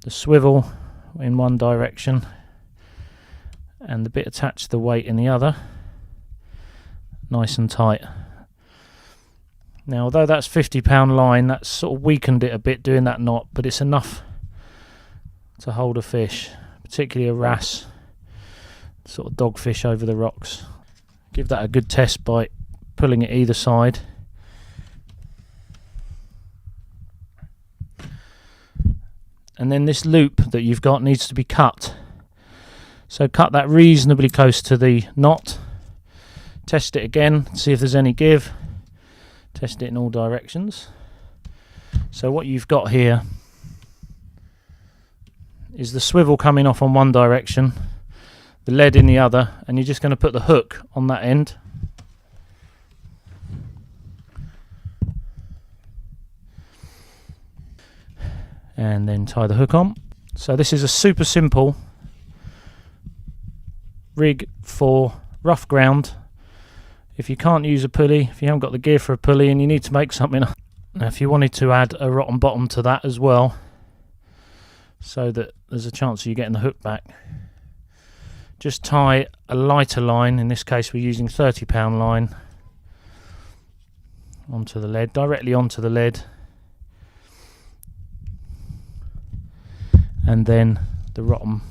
the swivel in one direction and the bit attached to the weight in the other, nice and tight. Now, although that's 50-pound line, that's sort of weakened it a bit doing that knot, but it's enough to hold a fish, particularly a wrasse, sort of dogfish over the rocks. Give that a good test by pulling it either side. And then this loop that you've got needs to be cut. So cut that reasonably close to the knot. Test it again, see if there's any give. Test it in all directions. So what you've got here is the swivel coming off on one direction, the lead in the other, and you're just going to put the hook on that end. And then tie the hook on. So this is a super simple rig for rough ground. If you can't use a pulley, if you haven't got the gear for a pulley and you need to make something, now if you wanted to add a rotten bottom to that as well, so that there's a chance of you getting the hook back, just tie a lighter line, in this case we're using 30-pound line, onto the lead, directly onto the lead, and then the rotten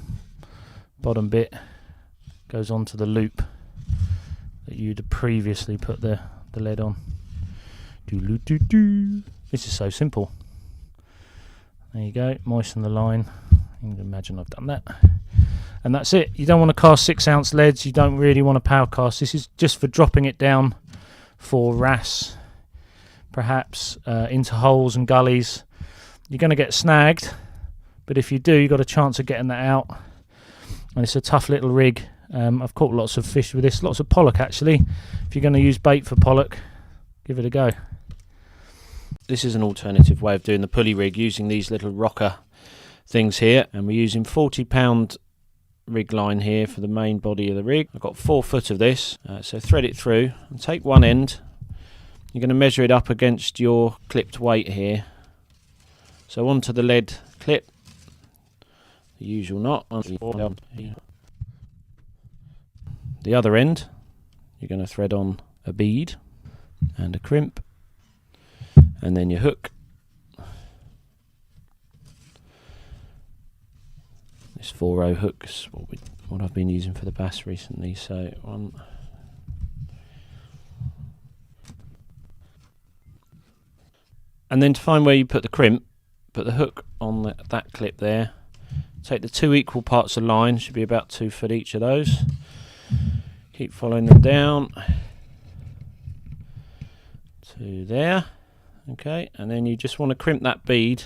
bottom bit goes onto the loop that you'd previously put the lead on. This is so simple. There you go, moisten the line. You can imagine I've done that. And that's it. You don't want to cast 6-ounce leads, you don't really want to power cast. This is just for dropping it down for wrasse, perhaps into holes and gullies. You're going to get snagged, but if you do, you've got a chance of getting that out. And it's a tough little rig. I've caught lots of fish with this, lots of pollock actually. If you're going to use bait for pollock, give it a go. This is an alternative way of doing the pulley rig, using these little rocker things here, and we're using 40-pound rig line here for the main body of the rig. I've got 4 foot of this, so thread it through and take one end. You're going to measure it up against your clipped weight here. So onto the lead clip, the usual knot. The other end, you're going to thread on a bead and a crimp, and then your hook. This 4-row hook is what I've been using for the bass recently. So one, and then to find where you put the crimp, put the hook on that clip there. Take the 2 equal parts of line, should be about 2 foot each of those. Keep following them down to there. Okay, and then you just want to crimp that bead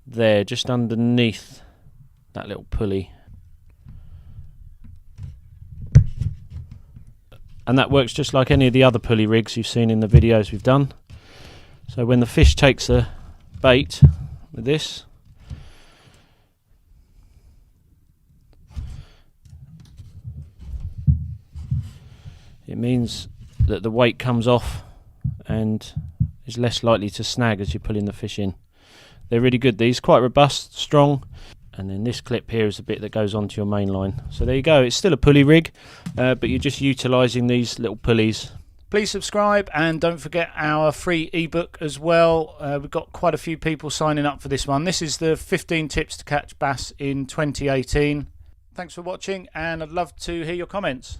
there, just underneath that little pulley. And that works just like any of the other pulley rigs you've seen in the videos we've done. So when the fish takes a bait with this, it means that the weight comes off and is less likely to snag as you're pulling the fish in. They're really good, these, quite robust, strong. And then this clip here is the bit that goes onto your main line. So there you go, it's still a pulley rig, but you're just utilising these little pulleys. Please subscribe, and don't forget our free ebook as well. We've got quite a few people signing up for this one. This is the 15 tips to catch bass in 2018. Thanks for watching, and I'd love to hear your comments.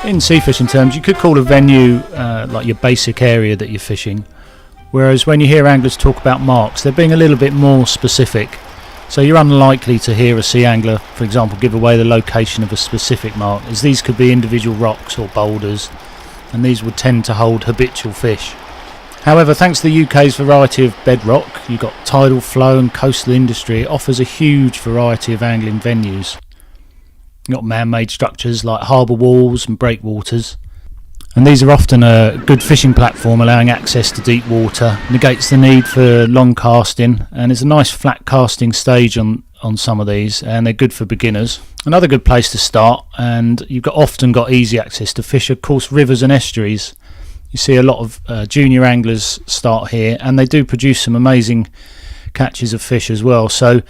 In sea fishing terms, you could call a venue like your basic area that you're fishing, whereas when you hear anglers talk about marks, they're being a little bit more specific. So you're unlikely to hear a sea angler, for example, give away the location of a specific mark, as these could be individual rocks or boulders, and these would tend to hold habitual fish. However, thanks to the UK's variety of bedrock, you've got tidal flow and coastal industry, it offers a huge variety of angling venues. You've got man-made structures like harbour walls and breakwaters, and these are often a good fishing platform, allowing access to deep water, negates the need for long casting, and it's a nice flat casting stage on some of these, and they're good for beginners. Another good place to start, and you've often got easy access to fish, of course, rivers and estuaries. You see a lot of junior anglers start here, and they do produce some amazing catches of fish as well, so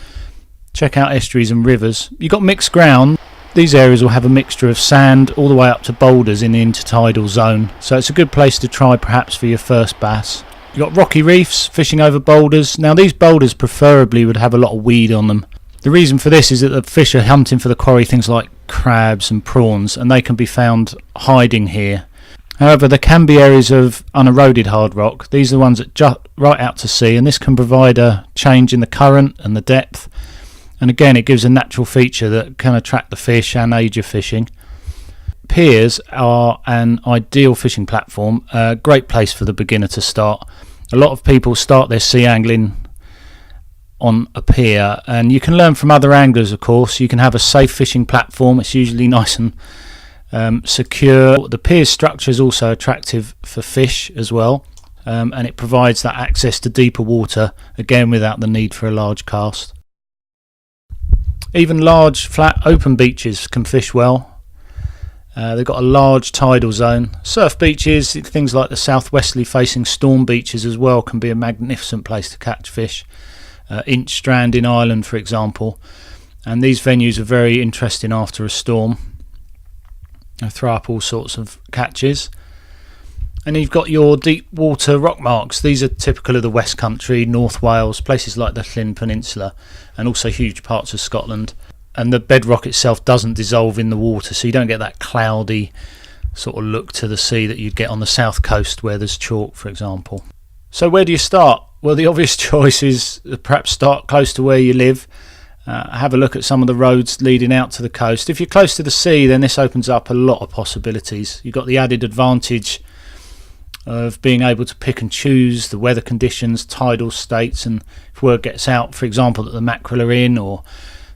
check out estuaries and rivers. You've got mixed ground. These areas will have a mixture of sand all the way up to boulders in the intertidal zone, so it's a good place to try perhaps for your first bass. You've got rocky reefs, fishing over boulders. Now these boulders preferably would have a lot of weed on them. The reason for this is that the fish are hunting for the quarry things like crabs and prawns, and they can be found hiding here. However, there can be areas of uneroded hard rock. These are the ones that jut right out to sea, and this can provide a change in the current and the depth. And again, it gives a natural feature that can attract the fish and aid your fishing. Piers are an ideal fishing platform, a great place for the beginner to start. A lot of people start their sea angling on a pier, and you can learn from other anglers, of course. You can have a safe fishing platform. It's usually nice and secure. The pier structure is also attractive for fish as well, and it provides that access to deeper water, again without the need for a large cast. Even large, flat, open beaches can fish well. They've got a large tidal zone. Surf beaches, things like the southwesterly facing storm beaches as well, can be a magnificent place to catch fish. Inch Strand in Ireland, for example. And these venues are very interesting after a storm. They throw up all sorts of catches. And you've got your deep water rock marks. These are typical of the West Country, North Wales, places like the Llyn Peninsula, and also huge parts of Scotland. And the bedrock itself doesn't dissolve in the water, so you don't get that cloudy sort of look to the sea that you'd get on the south coast where there's chalk, for example. So where do you start? Well, the obvious choice is perhaps start close to where you live. Have a look at some of the roads leading out to the coast. If you're close to the sea, then this opens up a lot of possibilities. You've got the added advantage of being able to pick and choose the weather conditions, tidal states, and if word gets out, for example, that the mackerel are in or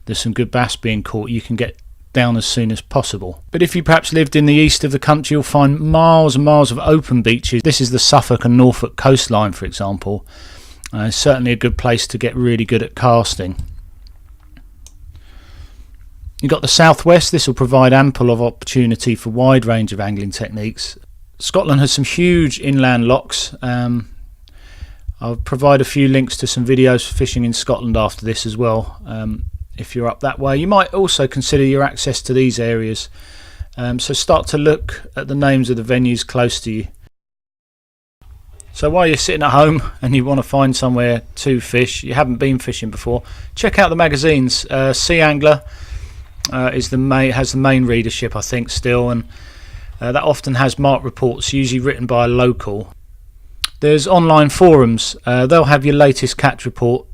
there's some good bass being caught, you can get down as soon as possible. But if you perhaps lived in the east of the country, you'll find miles and miles of open beaches. This is the Suffolk and Norfolk coastline, for example. It's certainly a good place to get really good at casting. You've got the southwest. This will provide ample of opportunity for a wide range of angling techniques. Scotland has some huge inland lochs. I'll provide a few links to some videos for fishing in Scotland after this as well. If you're up that way, you might also consider your access to these areas. So start to look at the names of the venues close to you. So while you're sitting at home and you want to find somewhere to fish, you haven't been fishing before, check out the magazines. Sea Angler has the main readership, I think, still, and that often has marked reports, usually written by a local. There's online forums. They'll have your latest catch report,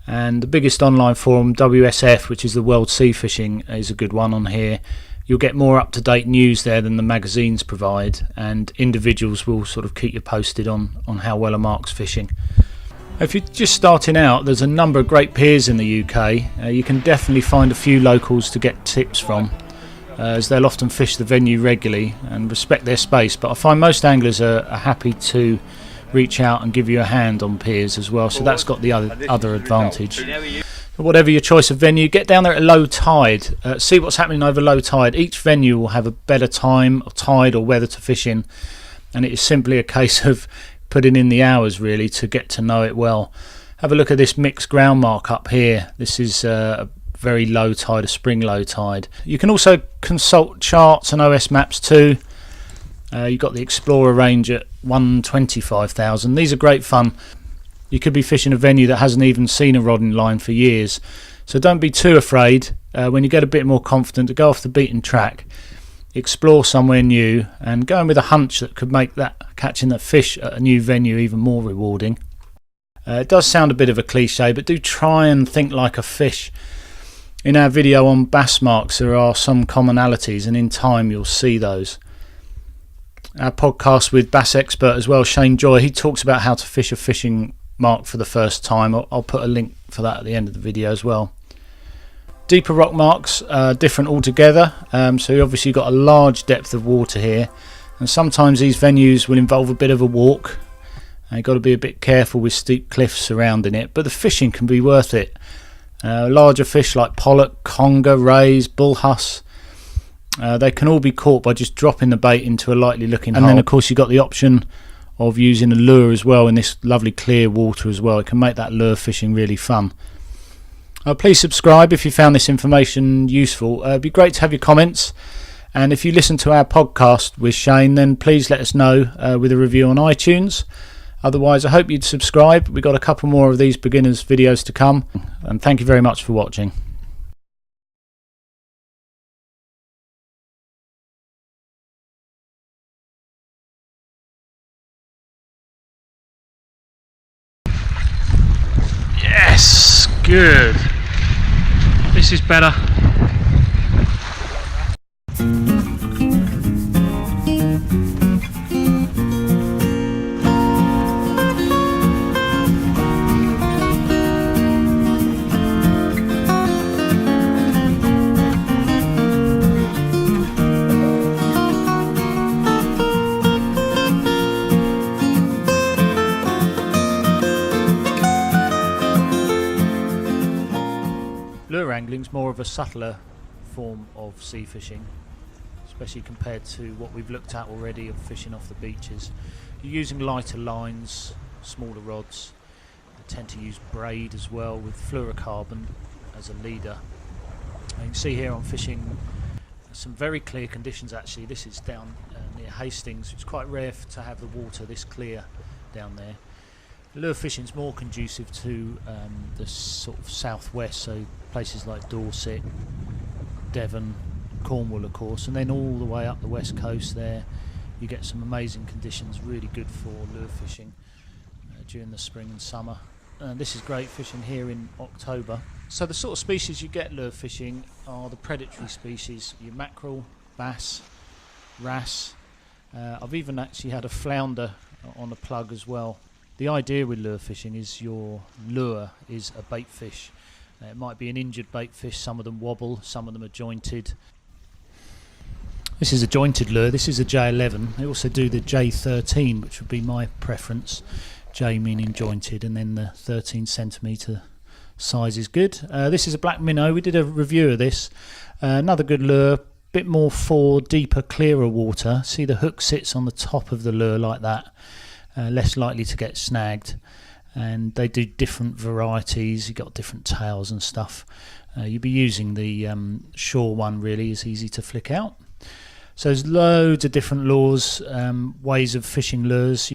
and the biggest online forum, WSF, which is the World Sea Fishing, is a good one on here. You'll get more up-to-date news there than the magazines provide, and individuals will sort of keep you posted on how well a mark's fishing. If you're just starting out, there's a number of great piers in the UK. You can definitely find a few locals to get tips from, as they'll often fish the venue regularly and respect their space. But I find most anglers are happy to reach out and give you a hand on piers as well, so that's got the other advantage. Whatever your choice of venue, get down there at low tide. See what's happening over low tide. Each venue will have a better time of tide or weather to fish in, and it is simply a case of putting in the hours really to get to know it well. Have a look at this mixed ground mark up here. This is a very low tide, a spring low tide. You can also consult charts and OS maps too. You've got the Explorer range at 125,000. These are great fun. You could be fishing a venue that hasn't even seen a rod in line for years, so don't be too afraid when you get a bit more confident to go off the beaten track, explore somewhere new, and go in with a hunch that could make that catching that fish at a new venue even more rewarding. It does sound a bit of a cliche, but do try and think like a fish. In our video on bass marks, there are some commonalities, and in time you'll see those. Our podcast with bass expert as well, Shane Joy, he talks about how to fish a fishing mark for the first time. I'll put a link for that at the end of the video as well. Deeper rock marks are different altogether, so you obviously got a large depth of water here, and sometimes these venues will involve a bit of a walk. You've got to be a bit careful with steep cliffs surrounding it, but the fishing can be worth it. Larger fish like pollock, conger, rays, bullhuss, they can all be caught by just dropping the bait into a likely looking hole. And then of course you've got the option of using a lure as well in this lovely clear water as well. It can make that lure fishing really fun. Please subscribe if you found this information useful. It'd be great to have your comments, and if you listen to our podcast with Shane, then please let us know with a review on iTunes. Otherwise, I hope you'd subscribe. We've got a couple more of these beginners videos to come, and thank you very much for watching. Yes, good. This is better. Lure angling is more of a subtler form of sea fishing, especially compared to what we've looked at already of fishing off the beaches. You're using lighter lines, smaller rods. I tend to use braid as well with fluorocarbon as a leader. You can see here I'm fishing some very clear conditions actually. This is down near Hastings. It's quite rare to have the water this clear down there. Lure fishing is more conducive to the sort of southwest, so places like Dorset, Devon, Cornwall of course, and then all the way up the west coast there you get some amazing conditions, really good for lure fishing during the spring and summer. This is great fishing here in October. So the sort of species you get lure fishing are the predatory species, your mackerel, bass, wrasse. I've even actually had a flounder on a plug as well. The idea with lure fishing is your lure is a bait fish. It might be an injured bait fish, some of them wobble, some of them are jointed. This is a jointed lure, this is a J11. They also do the J13, which would be my preference. J meaning jointed, and then the 13 centimetre size is good. This is a black minnow. We did a review of this. Another good lure, bit more for deeper, clearer water. See, the hook sits on the top of the lure like that, less likely to get snagged. And they do different varieties. You've got different tails and stuff. You'll be using the shore one, really is easy to flick out. So there's loads of different lures, ways of fishing lures.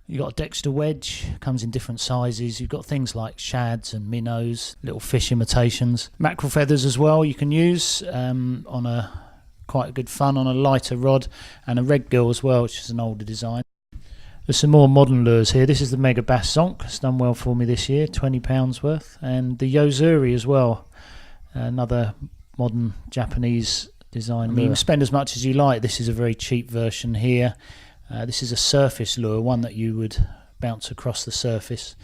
You've got a Dexter wedge, comes in different sizes. You've got things like shads and minnows, little fish imitations. Mackerel feathers as well you can use on quite good fun on a lighter rod, and a red gill as well, which is an older design. There's some more modern lures here. This is the Mega Bass Zonk, it's done well for me this year, £20 worth. And the Yozuri as well, another modern Japanese design lure. You can spend as much as you like. This is a very cheap version here. This is a surface lure, one that you would bounce across the surface.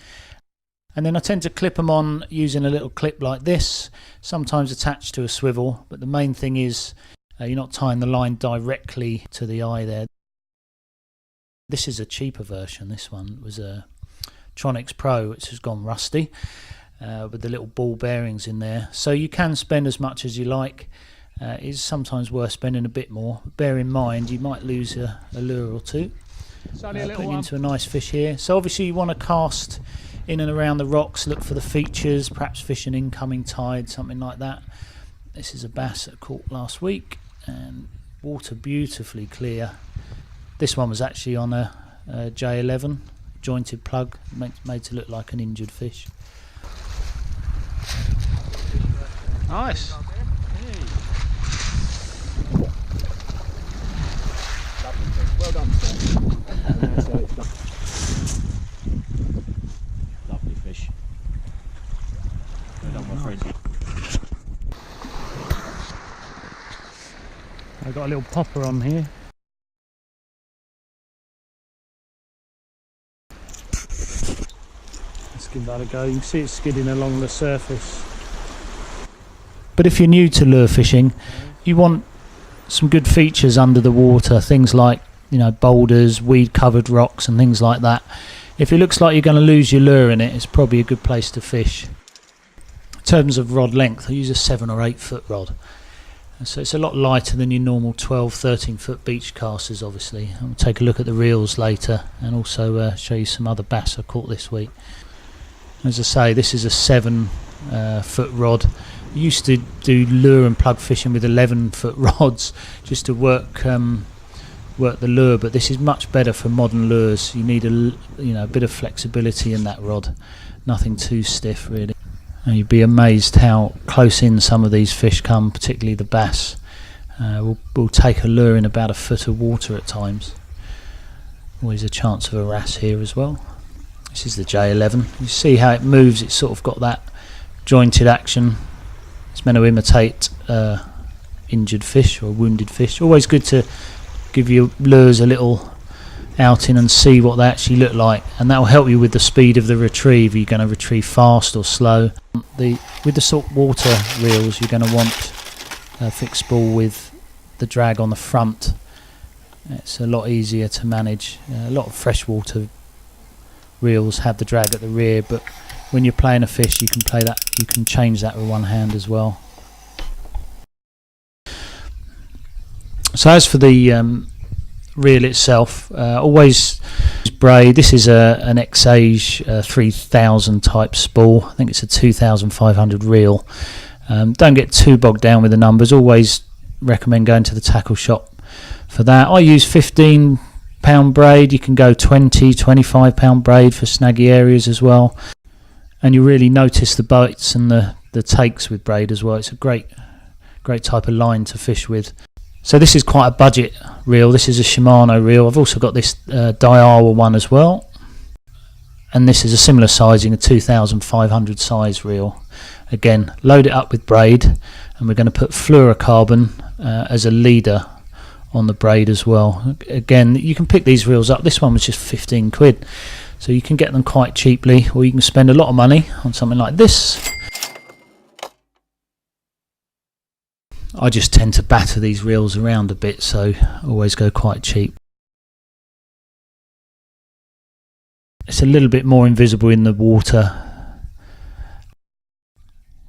And then I tend to clip them on using a little clip like this, sometimes attached to a swivel, but the main thing is you're not tying the line directly to the eye there. This is a cheaper version. This one was a Tronix Pro, which has gone rusty, with the little ball bearings in there. So you can spend as much as you like. It is sometimes worth spending a bit more. Bear in mind you might lose a lure or two. Putting into a nice fish here. So obviously you want to cast in and around the rocks, look for the features, perhaps fish an incoming tide, something like that. This is a bass that I caught last week, and water beautifully clear. This one was actually on a J11 jointed plug, made to look like an injured fish. Nice. Well done, sir. Lovely fish. Well done, my friend. I've got a little popper on here. Let's give that a go. You can see it skidding along the surface. But if you're new to lure fishing, you want some good features under the water, things like, you know, boulders, weed covered rocks and things like that. If it looks like you're going to lose your lure in it, it's probably a good place to fish. In terms of rod length, I use a 7 or 8 foot rod, so it's a lot lighter than your normal 12-13 foot beach casters. Obviously I'll take a look at the reels later, and also show you some other bass I caught this week. As I say, this is a 7 foot rod. I used to do lure and plug fishing with 11 foot rods just to work the lure, but this is much better for modern lures. You need a bit of flexibility in that rod, nothing too stiff really. And you'd be amazed how close in some of these fish come, particularly the bass. We'll take a lure in about a foot of water at times. Always a chance of a wrasse here as well. This is the J11. You see how it moves, it's sort of got that jointed action. It's meant to imitate injured fish or wounded fish. Always good to give your lures a little outing and see what they actually look like, and that will help you with the speed of the retrieve. You're going to retrieve fast or slow. With the saltwater reels, you're going to want a fixed spool with the drag on the front. It's a lot easier to manage. A lot of freshwater reels have the drag at the rear, but when you're playing a fish, you can change that with one hand as well. So as for the reel itself, always braid. This is an X-Age 3000 type spool. I think it's a 2500 reel. Don't get too bogged down with the numbers. Always recommend going to the tackle shop for that. I use 15-pound braid. You can go 20-25-pound braid for snaggy areas as well, and you really notice the bites and the takes with braid as well. It's a great type of line to fish with. So this is quite a budget reel. This is a Shimano reel. I've also got this Daiwa one as well. and this is a similar sizing, a 2500 size reel. Again, load it up with braid, and we're going to put fluorocarbon as a leader on the braid as well. Again, you can pick these reels up. This one was just 15 quid, so you can get them quite cheaply, or you can spend a lot of money on something like this. I just tend to batter these reels around a bit, so I always go quite cheap. It's a little bit more invisible in the water.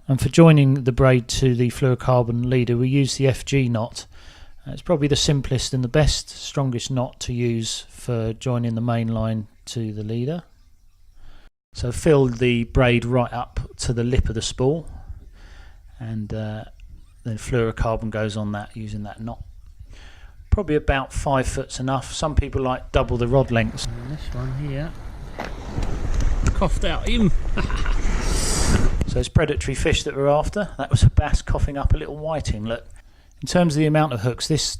And for joining the braid to the fluorocarbon leader, we use the FG knot. It's probably the simplest and the best, strongest knot to use for joining the main line to the leader. So fill the braid right up to the lip of the spool, and then fluorocarbon goes on that using that knot. Probably about 5 foot's enough. Some people like double the rod lengths. And this one here coughed out him. So it's predatory fish that we're after. That was a bass coughing up a little whiting. Look. In terms of the amount of hooks, this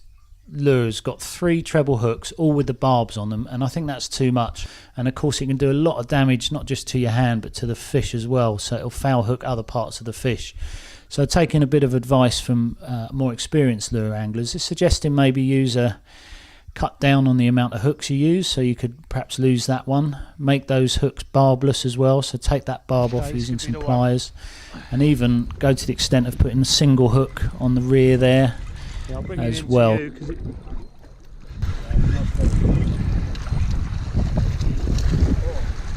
lure's got 3 treble hooks, all with the barbs on them, and I think that's too much. And of course it can do a lot of damage, not just to your hand but to the fish as well, so it'll foul hook other parts of the fish. So taking a bit of advice from more experienced lure anglers is suggesting maybe cut down on the amount of hooks you use, so you could perhaps lose that one. Make those hooks barbless as well, so take that barb off using some pliers, and even go to the extent of putting a single hook on the rear there as well.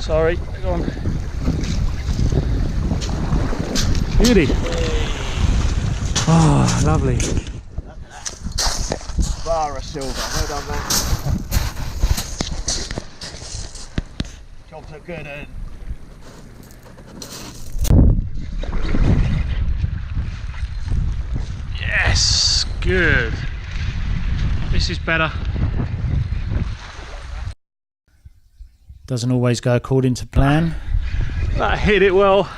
Sorry, go on. Beauty. Oh, lovely. Bar of silver, well done, mate. Jobs are good, and Yes, good. This is better. Doesn't always go according to plan. That hit it well.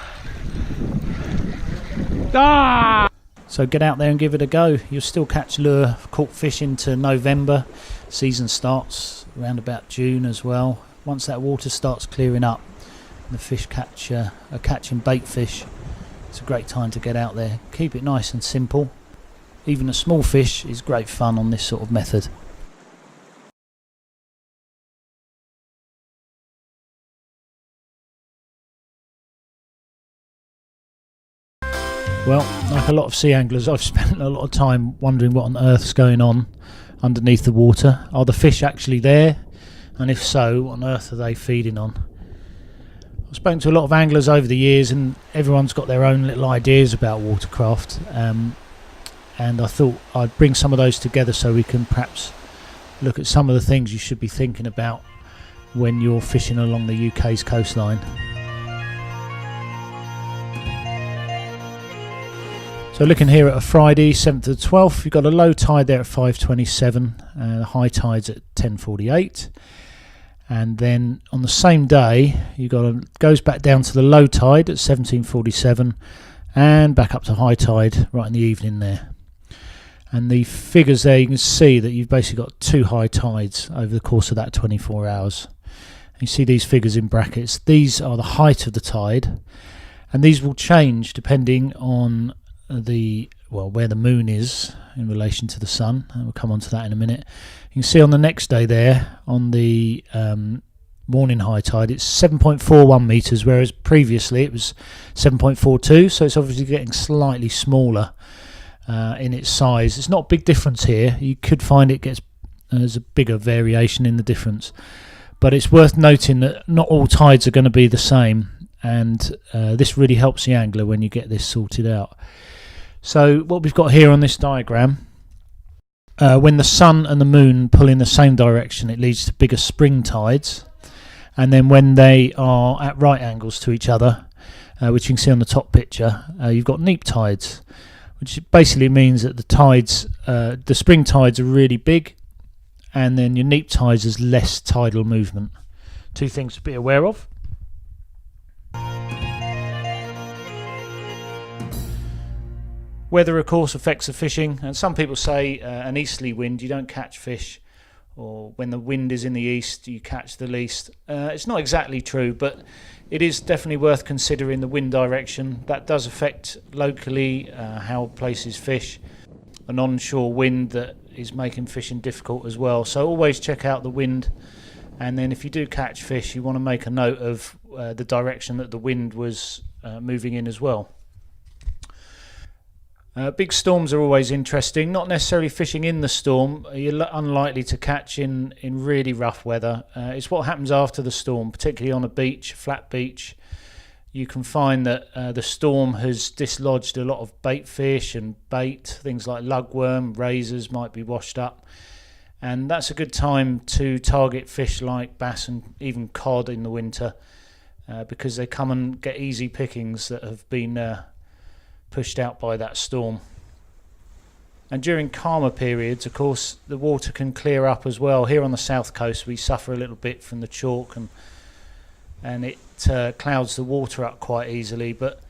Ah! So get out there and give it a go. You'll still catch lure caught fish into November. Season starts around about June as well. Once that water starts clearing up, the fish are catching bait fish. It's a great time to get out there. Keep it nice and simple. Even a small fish is great fun on this sort of method. Well, like a lot of sea anglers, I've spent a lot of time wondering what on earth's going on underneath the water. Are the fish actually there? And if so, what on earth are they feeding on? I've spoken to a lot of anglers over the years, and everyone's got their own little ideas about watercraft. And I thought I'd bring some of those together so we can perhaps look at some of the things you should be thinking about when you're fishing along the UK's coastline. So looking here at a Friday, 7th to the 12th, you've got a low tide there at 5:27, the high tide's at 10:48. And then on the same day, goes back down to the low tide at 17:47 and back up to high tide right in the evening there. And the figures there, you can see that you've basically got 2 high tides over the course of that 24 hours. And you see these figures in brackets. These are the height of the tide, and these will change depending on where the moon is in relation to the sun, and we'll come on to that in a minute. You can see on the next day there, on the morning high tide, it's 7.41 metres, whereas previously it was 7.42, so it's obviously getting slightly smaller in its size. It's not a big difference here. You could find there's a bigger variation in the difference, but it's worth noting that not all tides are going to be the same, and this really helps the angler when you get this sorted out. So what we've got here on this diagram, when the sun and the moon pull in the same direction, it leads to bigger spring tides, and then when they are at right angles to each other, which you can see on the top picture, you've got neap tides, which basically means that the spring tides are really big, and then your neap tides is less tidal movement. 2 things to be aware of. Weather, of course, affects the fishing, and some people say an easterly wind, you don't catch fish or when the wind is in the east, you catch the least. It's not exactly true, but it is definitely worth considering the wind direction. That does affect locally how places fish. An onshore wind that is making fishing difficult as well. So always check out the wind, and then if you do catch fish, you want to make a note of the direction that the wind was moving in as well. Big storms are always interesting. Not necessarily fishing in the storm. You're unlikely to catch in really rough weather. It's what happens after the storm, particularly on a beach, flat beach. You can find that the storm has dislodged a lot of bait fish and bait. Things like lugworm, razors might be washed up. And that's a good time to target fish like bass and even cod in the winter, because they come and get easy pickings that have been pushed out by that storm. And during calmer periods, of course, the water can clear up as well. Here on the south coast, we suffer a little bit from the chalk, and it clouds the water up quite easily. But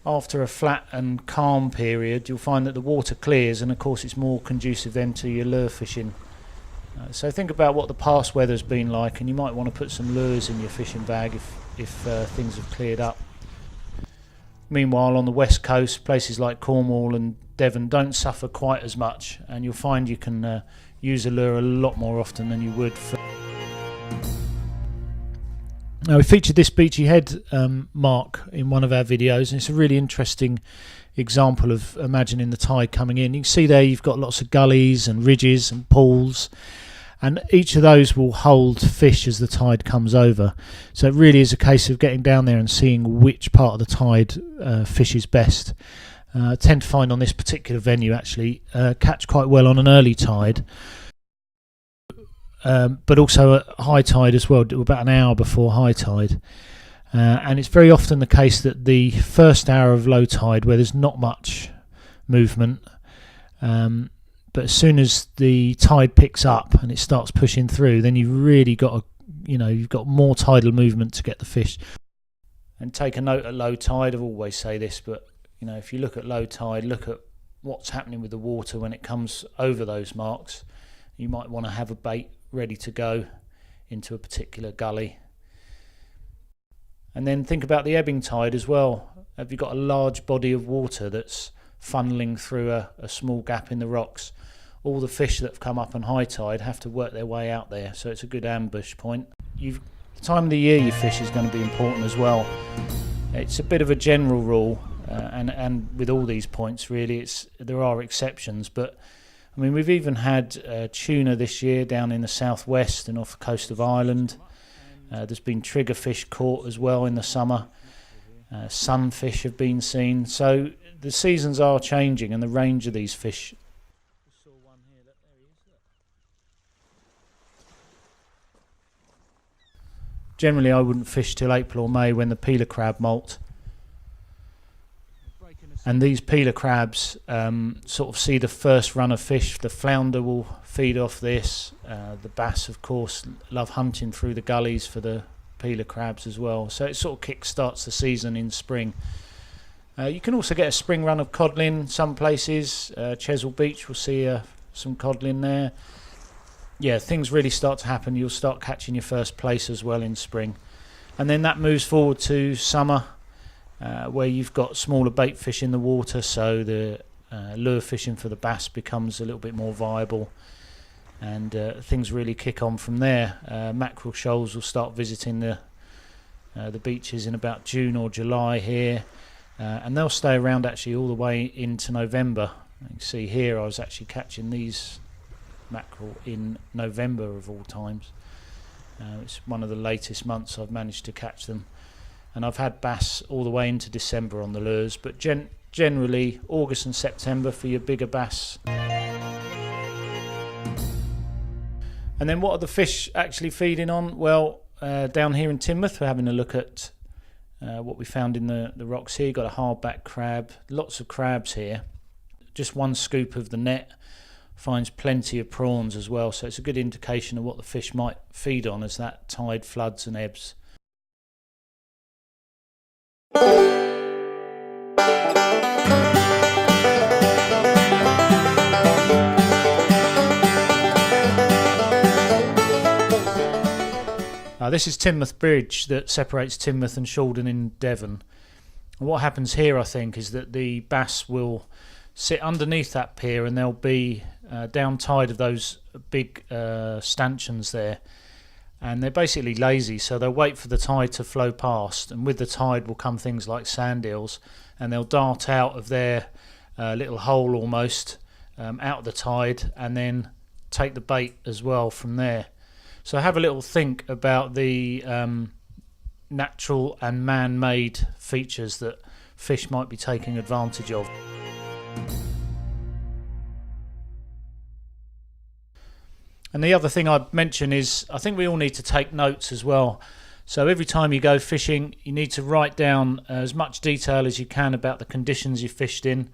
after a flat and calm period, you'll find that the water clears, and of course it's more conducive then to your lure fishing. So think about what the past weather's been like, and you might want to put some lures in your fishing bag if things have cleared up. Meanwhile, on the west coast, places like Cornwall and Devon don't suffer quite as much, and you'll find you can use a lure a lot more often than you would for... Now, we featured this beachy head mark in one of our videos, and it's a really interesting example of imagining the tide coming in. You can see there you've got lots of gullies and ridges and pools, and each of those will hold fish as the tide comes over. So it really is a case of getting down there and seeing which part of the tide fishes best. I tend to find on this particular venue actually catch quite well on an early tide, but also at high tide as well, about an hour before high tide. And it's very often the case that the first hour of low tide, where there's not much movement, but as soon as the tide picks up and it starts pushing through, then you've really got you've got more tidal movement to get the fish. And take a note at low tide. I always say this, but if you look at low tide, look at what's happening with the water when it comes over those marks. You might want to have a bait ready to go into a particular gully. And then think about the ebbing tide as well. Have you got a large body of water that's funneling through a small gap in the rocks? All the fish that have come up on high tide have to work their way out there, so it's a good ambush point. The time of the year you fish is going to be important as well. It's a bit of a general rule, and with all these points really, there are exceptions, but I mean, we've even had tuna this year down in the southwest and off the coast of Ireland. There's been triggerfish caught as well in the summer. Sunfish have been seen. So the seasons are changing, and the range of these fish. Generally, I wouldn't fish till April or May when the peeler crab molt. And these peeler crabs sort of see the first run of fish. The flounder will feed off this. The bass, of course, love hunting through the gullies for the peeler crabs as well. So it sort of kick-starts the season in spring. You can also get a spring run of codlin some places. Chesil Beach will see some codlin there. Yeah, things really start to happen. You'll start catching your first place as well in spring. And then that moves forward to summer, where you've got smaller bait fish in the water, so the lure fishing for the bass becomes a little bit more viable, and things really kick on from there. Mackerel shoals will start visiting the beaches in about June or July here, and they'll stay around actually all the way into November. You can see here I was actually catching these mackerel in November of all times. It's one of the latest months I've managed to catch them. And I've had bass all the way into December on the lures, but generally August and September for your bigger bass. And then what are the fish actually feeding on? Well, down here in Teignmouth we're having a look at what we found in the rocks here. You've got a hardback crab, lots of crabs here. Just one scoop of the net finds plenty of prawns as well, so it's a good indication of what the fish might feed on as that tide floods and ebbs. This is Teignmouth Bridge that separates Teignmouth and Shaldon in Devon. And what happens here, I think, is that the bass will sit underneath that pier, and there'll be down tide of those big stanchions there, and they're basically lazy, so they'll wait for the tide to flow past, and with the tide will come things like sand eels, and they'll dart out of their little hole almost out of the tide, and then take the bait as well from there. So have a little think about the natural and man-made features that fish might be taking advantage of. And the other thing I'd mention is I think we all need to take notes as well. So every time you go fishing, you need to write down as much detail as you can about the conditions you fished in,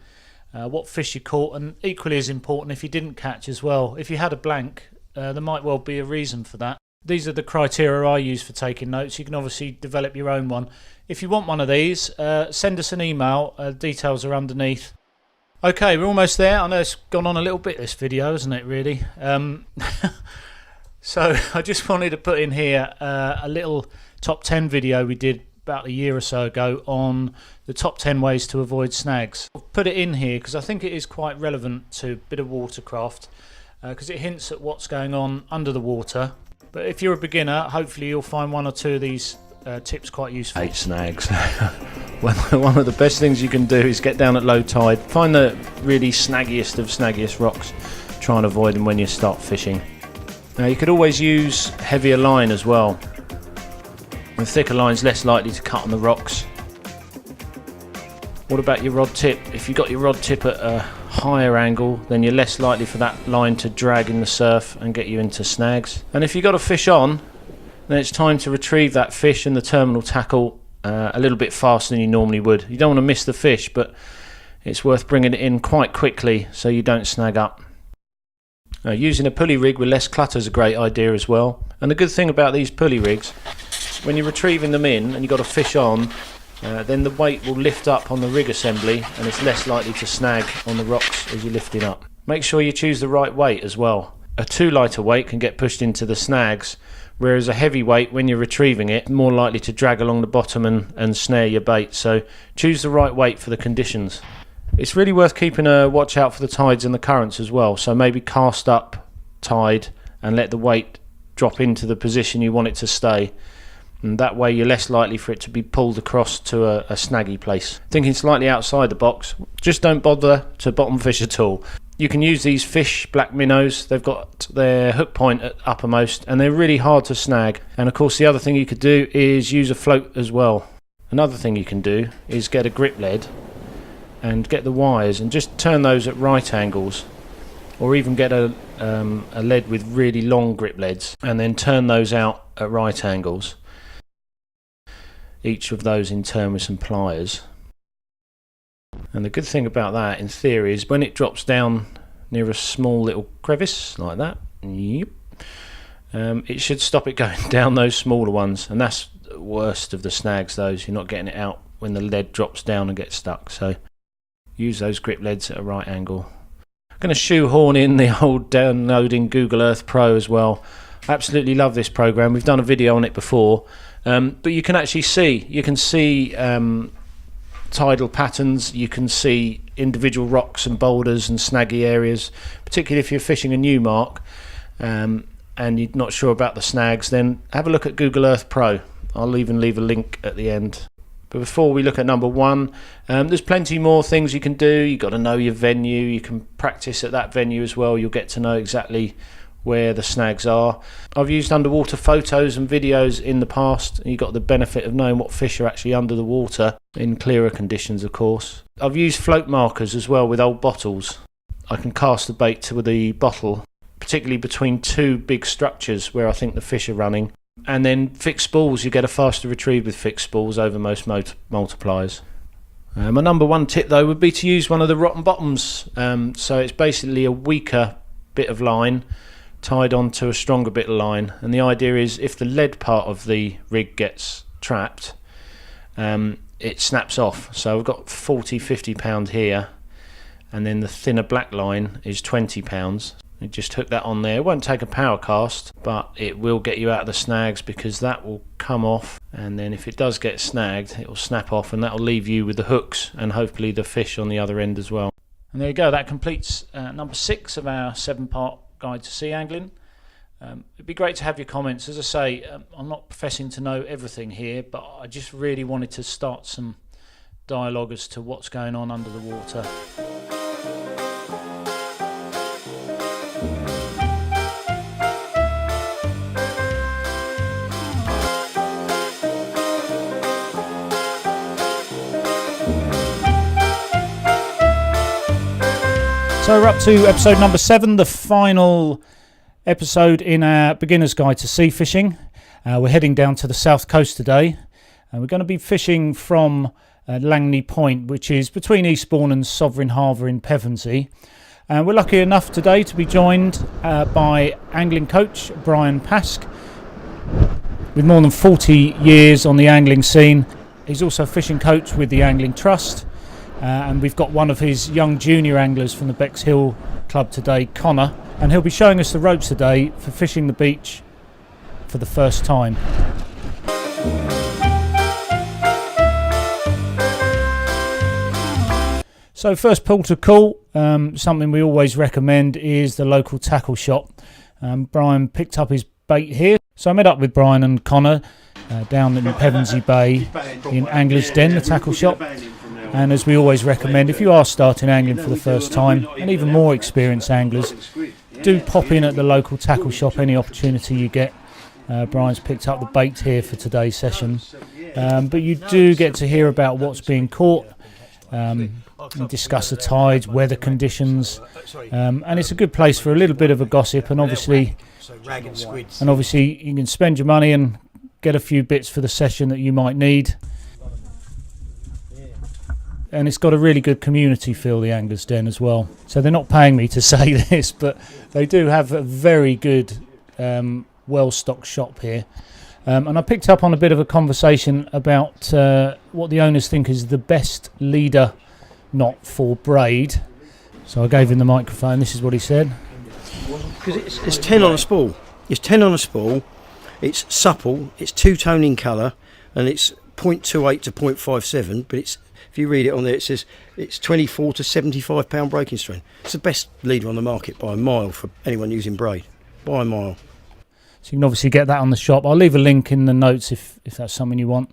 what fish you caught, and equally as important, if you didn't catch as well. If you had a blank, there might well be a reason for that. These are the criteria I use for taking notes. You can obviously develop your own one. If you want one of these, send us an email. Details are underneath. Okay, we're almost there. I know it's gone on a little bit, this video, isn't it, really? So I just wanted to put in here a little top 10 video we did about a year or so ago on the top 10 ways to avoid snags. I'll put it in here because I think it is quite relevant to a bit of watercraft, because it hints at what's going on under the water. But if you're a beginner, hopefully you'll find one or two of these tips quite useful. 8 snags. One of the best things you can do is get down at low tide, find the really snaggiest of snaggiest rocks, try and avoid them when you start fishing. Now you could always use heavier line as well. The thicker line's less likely to cut on the rocks. What about your rod tip? If you've got your rod tip at a higher angle, then you're less likely for that line to drag in the surf and get you into snags. And if you've got a fish on, then it's time to retrieve that fish and the terminal tackle a little bit faster than you normally would. You don't want to miss the fish, but it's worth bringing it in quite quickly so you don't snag up. Using a pulley rig with less clutter is a great idea as well. And the good thing about these pulley rigs, when you're retrieving them in and you've got a fish on, then the weight will lift up on the rig assembly and it's less likely to snag on the rocks as you're lifting up. Make sure you choose the right weight as well. A too light a weight can get pushed into the snags, whereas a heavy weight, when you're retrieving it, more likely to drag along the bottom and snare your bait. So choose the right weight for the conditions. It's really worth keeping a watch out for the tides and the currents as well. So maybe cast up tide and let the weight drop into the position you want it to stay. And that way you're less likely for it to be pulled across to a snaggy place. Thinking slightly outside the box, just don't bother to bottom fish at all. You can use these fish black minnows. They've got their hook point at uppermost and they're really hard to snag. And of course the other thing you could do is use a float as well. Another thing you can do is get a grip lead and get the wires and just turn those at right angles, or even get a lead with really long grip leads and then turn those out at right angles, each of those in turn with some pliers. And the good thing about that in theory is when it drops down near a small little crevice like that, it should stop it going down those smaller ones, and that's the worst of the snags. Those you're not getting it out when the lead drops down and gets stuck, so use those grip leads at a right angle. I'm going to shoehorn in the old downloading Google Earth Pro as well. I absolutely love this program. We've done a video on it before, but you can actually see tidal patterns, you can see individual rocks and boulders and snaggy areas, particularly if you're fishing a new mark and you're not sure about the snags. Then have a look at Google Earth Pro. I'll even leave a link at the end. But before we look at number 1, there's plenty more things you can do. You've got to know your venue. You can practice at that venue as well. You'll get to know exactly where the snags are. I've used underwater photos and videos in the past. You got the benefit of knowing what fish are actually under the water in clearer conditions, of course. I've used float markers as well with old bottles. I can cast the bait to the bottle, particularly between 2 big structures where I think the fish are running. And then fixed spools, you get a faster retrieve with fixed spools over most multipliers. My number 1 tip though would be to use one of the rotten bottoms. So it's basically a weaker bit of line tied onto a stronger bit of line, and the idea is if the lead part of the rig gets trapped, it snaps off. So I've got 40-50 pound here, and then the thinner black line is 20 pounds. You just hook that on there. It won't take a power cast, but it will get you out of the snags, because that will come off, and then if it does get snagged, it will snap off, and that will leave you with the hooks and hopefully the fish on the other end as well. And there you go, that completes number 6 of our 7-part guide to sea angling. It'd be great to have your comments. As I say, I'm not professing to know everything here, but I just really wanted to start some dialogue as to what's going on under the water. So we're up to episode number 7, the final episode in our beginner's guide to sea fishing. We're heading down to the south coast today, and we're going to be fishing from Langley Point, which is between Eastbourne and Sovereign Harbour in Pevensey. And we're lucky enough today to be joined by angling coach Brian Pask, with more than 40 years on the angling scene. He's also a fishing coach with the Angling Trust. And we've got one of his young junior anglers from the Bexhill Club today, Connor, and he'll be showing us the ropes today for fishing the beach for the first time. So first port of call, something we always recommend is the local tackle shop. Brian picked up his bait here, so I met up with Brian and Connor down in Pevensey Bay in Angler's Den, the tackle shop. And as we always recommend, if you are starting angling for the first time, and even more experienced anglers, do pop in at the local tackle shop any opportunity you get. Brian's picked up the bait here for today's session, but you do get to hear about what's being caught, and discuss the tides, weather conditions, and it's a good place for a little bit of a gossip, and obviously you can spend your money and get a few bits for the session that you might need. And it's got a really good community feel, the Angler's Den, as well. So they're not paying me to say this, but they do have a very good, well-stocked shop here. And I picked up on a bit of a conversation about what the owners think is the best leader knot for braid. So I gave him the microphone. This is what he said. Because it's 10 on a spool. It's 10 on a spool. It's supple. It's two-tone in colour, and it's 0.28 to 0.57. But it's, if you read it on there, it says it's 24 to 75 pound breaking strain. It's the best leader on the market by a mile for anyone using braid, by a mile. So you can obviously get that on the shop. I'll leave a link in the notes if that's something you want.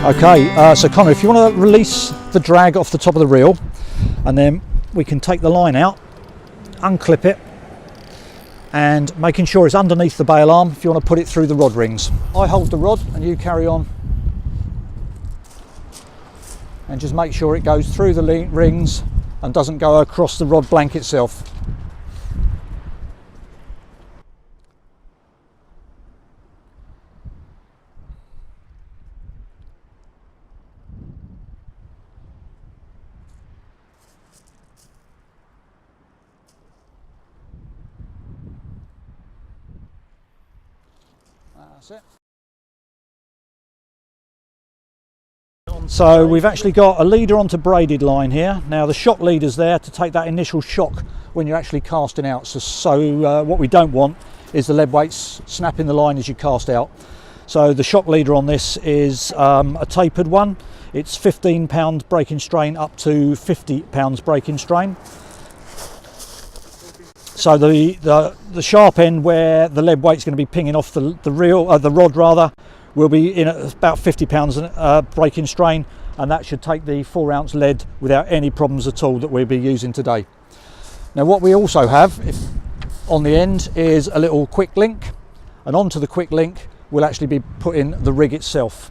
Okay, so Connor, if you want to release the drag off the top of the reel, and then we can take the line out, unclip it, and making sure it's underneath the bail arm if you want to put it through the rod rings. I hold the rod and you carry on, and just make sure it goes through the rings and doesn't go across the rod blank itself. That's it. So we've actually got a leader onto braided line here. Now the shock leader's there to take that initial shock when you're actually casting out. So what we don't want is the lead weights snapping the line as you cast out. So the shock leader on this is a tapered one. It's 15 pound breaking strain up to 50 pounds breaking strain. So the sharp end where the lead weight's going to be pinging off the rod rather, will be in at about 50 pounds breaking strain, and that should take the 4-ounce lead without any problems at all that we'll be using today. Now what we also have on the end is a little quick link, and onto the quick link we'll actually be putting the rig itself.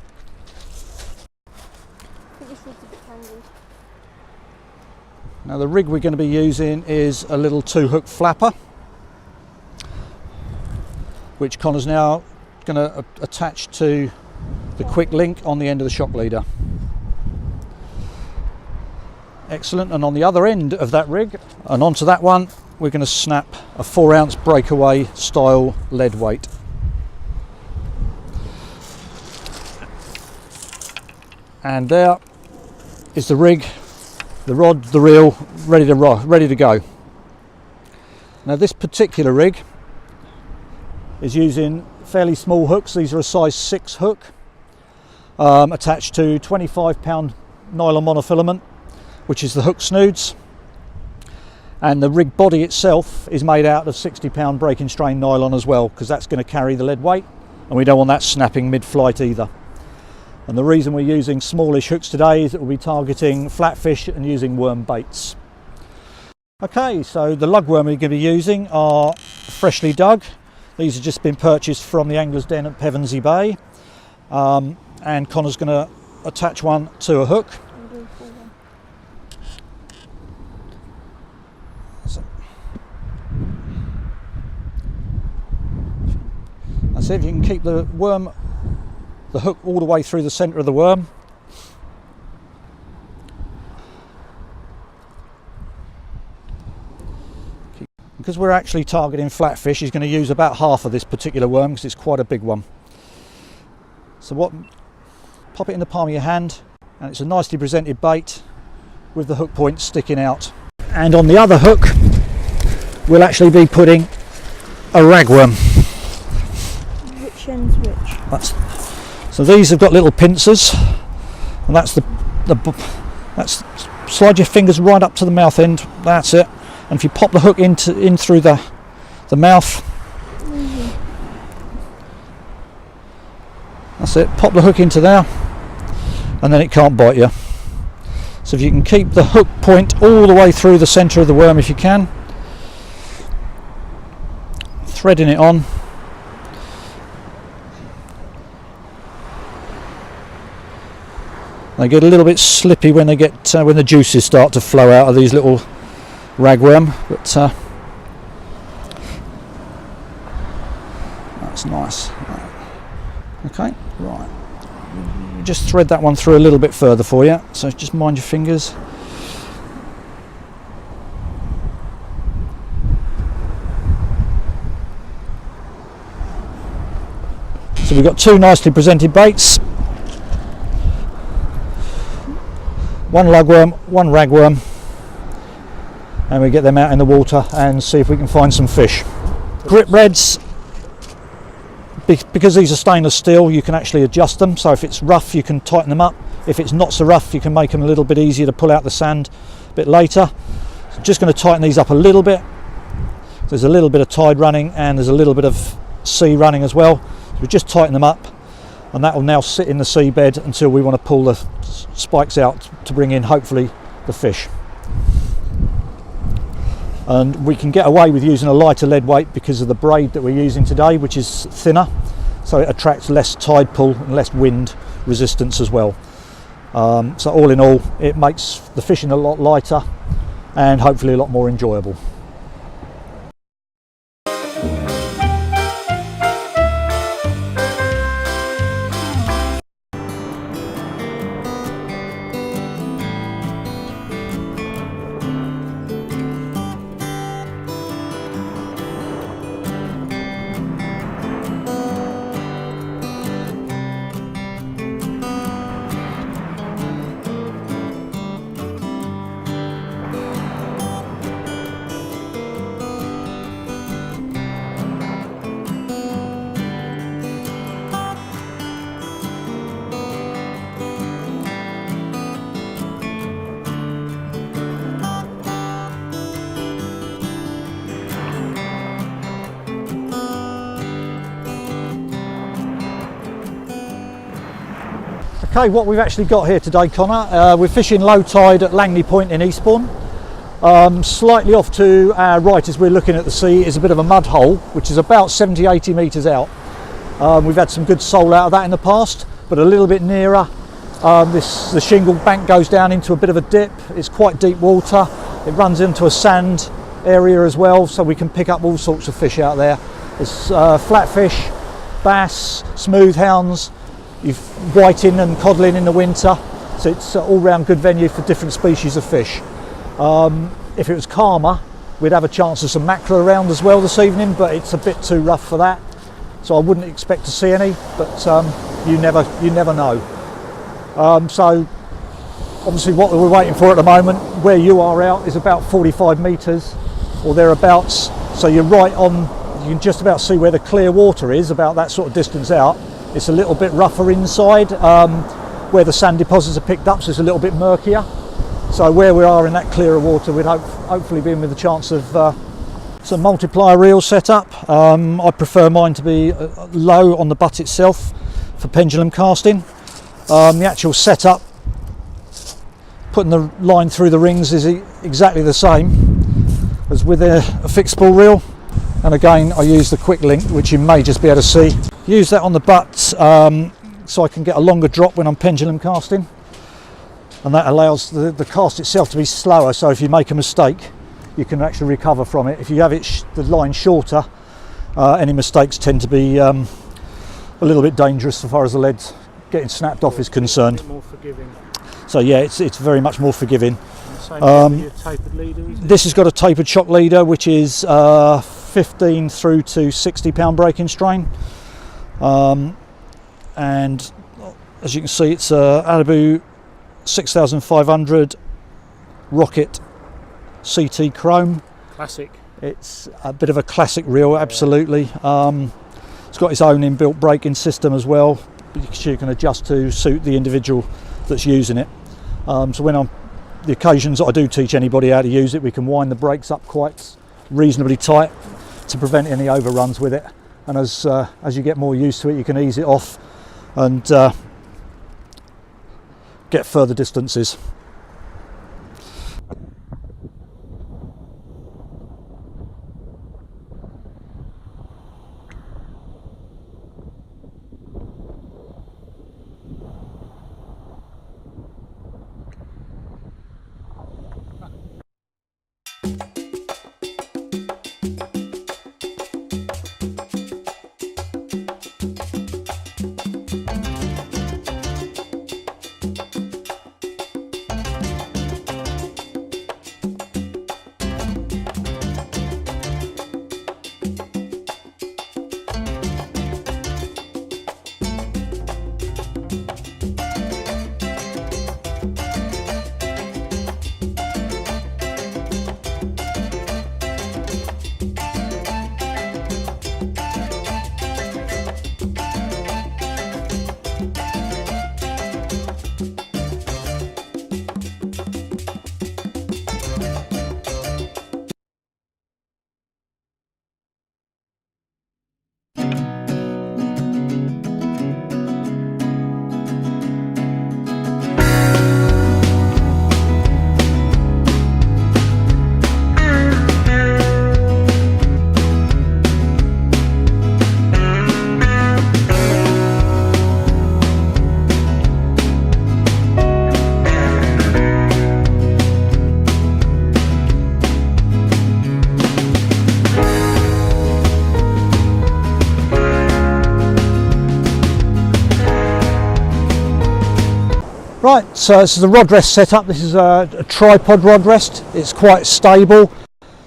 Now the rig we're going to be using is a little 2-hook flapper, which Connor's now going to attach to the quick link on the end of the shock leader. Excellent, and on the other end of that rig and onto that one we're going to snap a 4-ounce breakaway style lead weight. And there is the rig, the rod, the reel, ready to go. Now this particular rig is using fairly small hooks. These are a size 6 hook, attached to 25-pound nylon monofilament, which is the hook snoods, and the rig body itself is made out of 60-pound break and strain nylon as well, because that's going to carry the lead weight and we don't want that snapping mid-flight either. And the reason we're using smallish hooks today is that we'll be targeting flatfish and using worm baits. Okay, so the lugworm we're going to be using are freshly dug. These have just been purchased from the Angler's Den at Pevensey Bay, and Connor's going to attach one to a hook. That's it. If you can keep the hook all the way through the centre of the worm. Because we're actually targeting flatfish, he's going to use about half of this particular worm because it's quite a big one. So pop it in the palm of your hand, and it's a nicely presented bait with the hook point sticking out. And on the other hook we'll actually be putting a ragworm. Which end's which? So these have got little pincers, and that's slide your fingers right up to the mouth end. That's it. And if you pop the hook in through the mouth, that's it. Pop the hook into there, and then it can't bite you. So if you can keep the hook point all the way through the centre of the worm, if you can, threading it on. They get a little bit slippy when when the juices start to flow out of these little ragworm, but that's nice. Okay, right. Just thread that one through a little bit further for you, so just mind your fingers. So we've got 2 nicely presented baits. One lugworm, one ragworm, and we get them out in the water and see if we can find some fish. Grip reds, because these are stainless steel, you can actually adjust them, so if it's rough you can tighten them up. If it's not so rough you can make them a little bit easier to pull out the sand a bit later. So just going to tighten these up a little bit. There's a little bit of tide running and there's a little bit of sea running as well. So we just tighten them up, and that will now sit in the seabed until we want to pull the spikes out to bring in hopefully the fish. And we can get away with using a lighter lead weight because of the braid that we're using today, which is thinner, so it attracts less tide pull and less wind resistance as well. So all in all, it makes the fishing a lot lighter and hopefully a lot more enjoyable. Okay, what we've actually got here today, Connor, we're fishing low tide at Langley Point in Eastbourne. Slightly off to our right as we're looking at the sea is a bit of a mud hole, which is about 70-80 metres out. We've had some good sole out of that in the past, but a little bit nearer, the shingle bank goes down into a bit of a dip. It's quite deep water. It runs into a sand area as well, so we can pick up all sorts of fish out there. There's flatfish, bass, smooth hounds, whiting and codling in the winter, so it's an all-round good venue for different species of fish. If it was calmer, we'd have a chance of some mackerel around as well this evening, but it's a bit too rough for that, so I wouldn't expect to see any, but you never know. So obviously what we're waiting for at the moment, where you are out, is about 45 metres or thereabouts, so you're right on, you can just about see where the clear water is, about that sort of distance out. It's a little bit rougher inside, where the sand deposits are picked up, so it's a little bit murkier. So where we are in that clearer water, we'd hopefully be in with a chance of some multiplier reel setup. I prefer mine to be low on the butt itself for pendulum casting. The actual setup, putting the line through the rings, is exactly the same as with a fixed spool reel. And again, I use the quick link, which you may just be able to see. Use that on the butt so I can get a longer drop when I'm pendulum casting, and that allows the cast itself to be slower, so if you make a mistake you can actually recover from it. If you have the line shorter, any mistakes tend to be a little bit dangerous as far as the lead getting snapped off is concerned. More forgiving. So yeah, it's very much more forgiving. Same with your tapered leader, is it? This has got a tapered shock leader, which is 15 through to 60 pound breaking strain, and as you can see, it's a Alibu 6500 Rocket CT Chrome. Classic. It's a bit of a classic reel, absolutely. It's got its own inbuilt braking system as well, which you can adjust to suit the individual that's using it. So when the occasions that I do teach anybody how to use it, we can wind the brakes up quite reasonably tight to prevent any overruns with it, and as you get more used to it, you can ease it off and get further distances. Right, so this is the rod rest setup. This is a tripod rod rest. It's quite stable,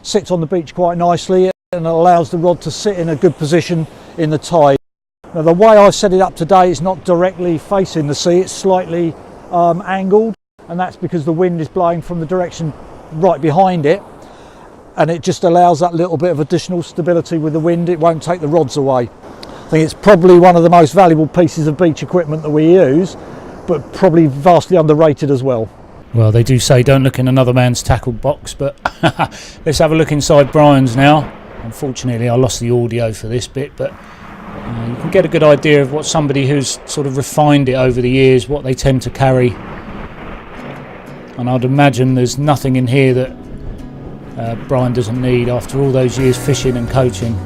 sits on the beach quite nicely, and it allows the rod to sit in a good position in the tide. Now the way I set it up today is not directly facing the sea, it's slightly angled, and that's because the wind is blowing from the direction right behind it, and it just allows that little bit of additional stability with the wind. It won't take the rods away. I think it's probably one of the most valuable pieces of beach equipment that we use, but probably vastly underrated as well. Well, they do say don't look in another man's tackle box, but let's have a look inside Brian's now. Unfortunately, I lost the audio for this bit, but You can get a good idea of what somebody who's sort of refined it over the years, what they tend to carry. And I'd imagine there's nothing in here that Brian doesn't need after all those years fishing and coaching.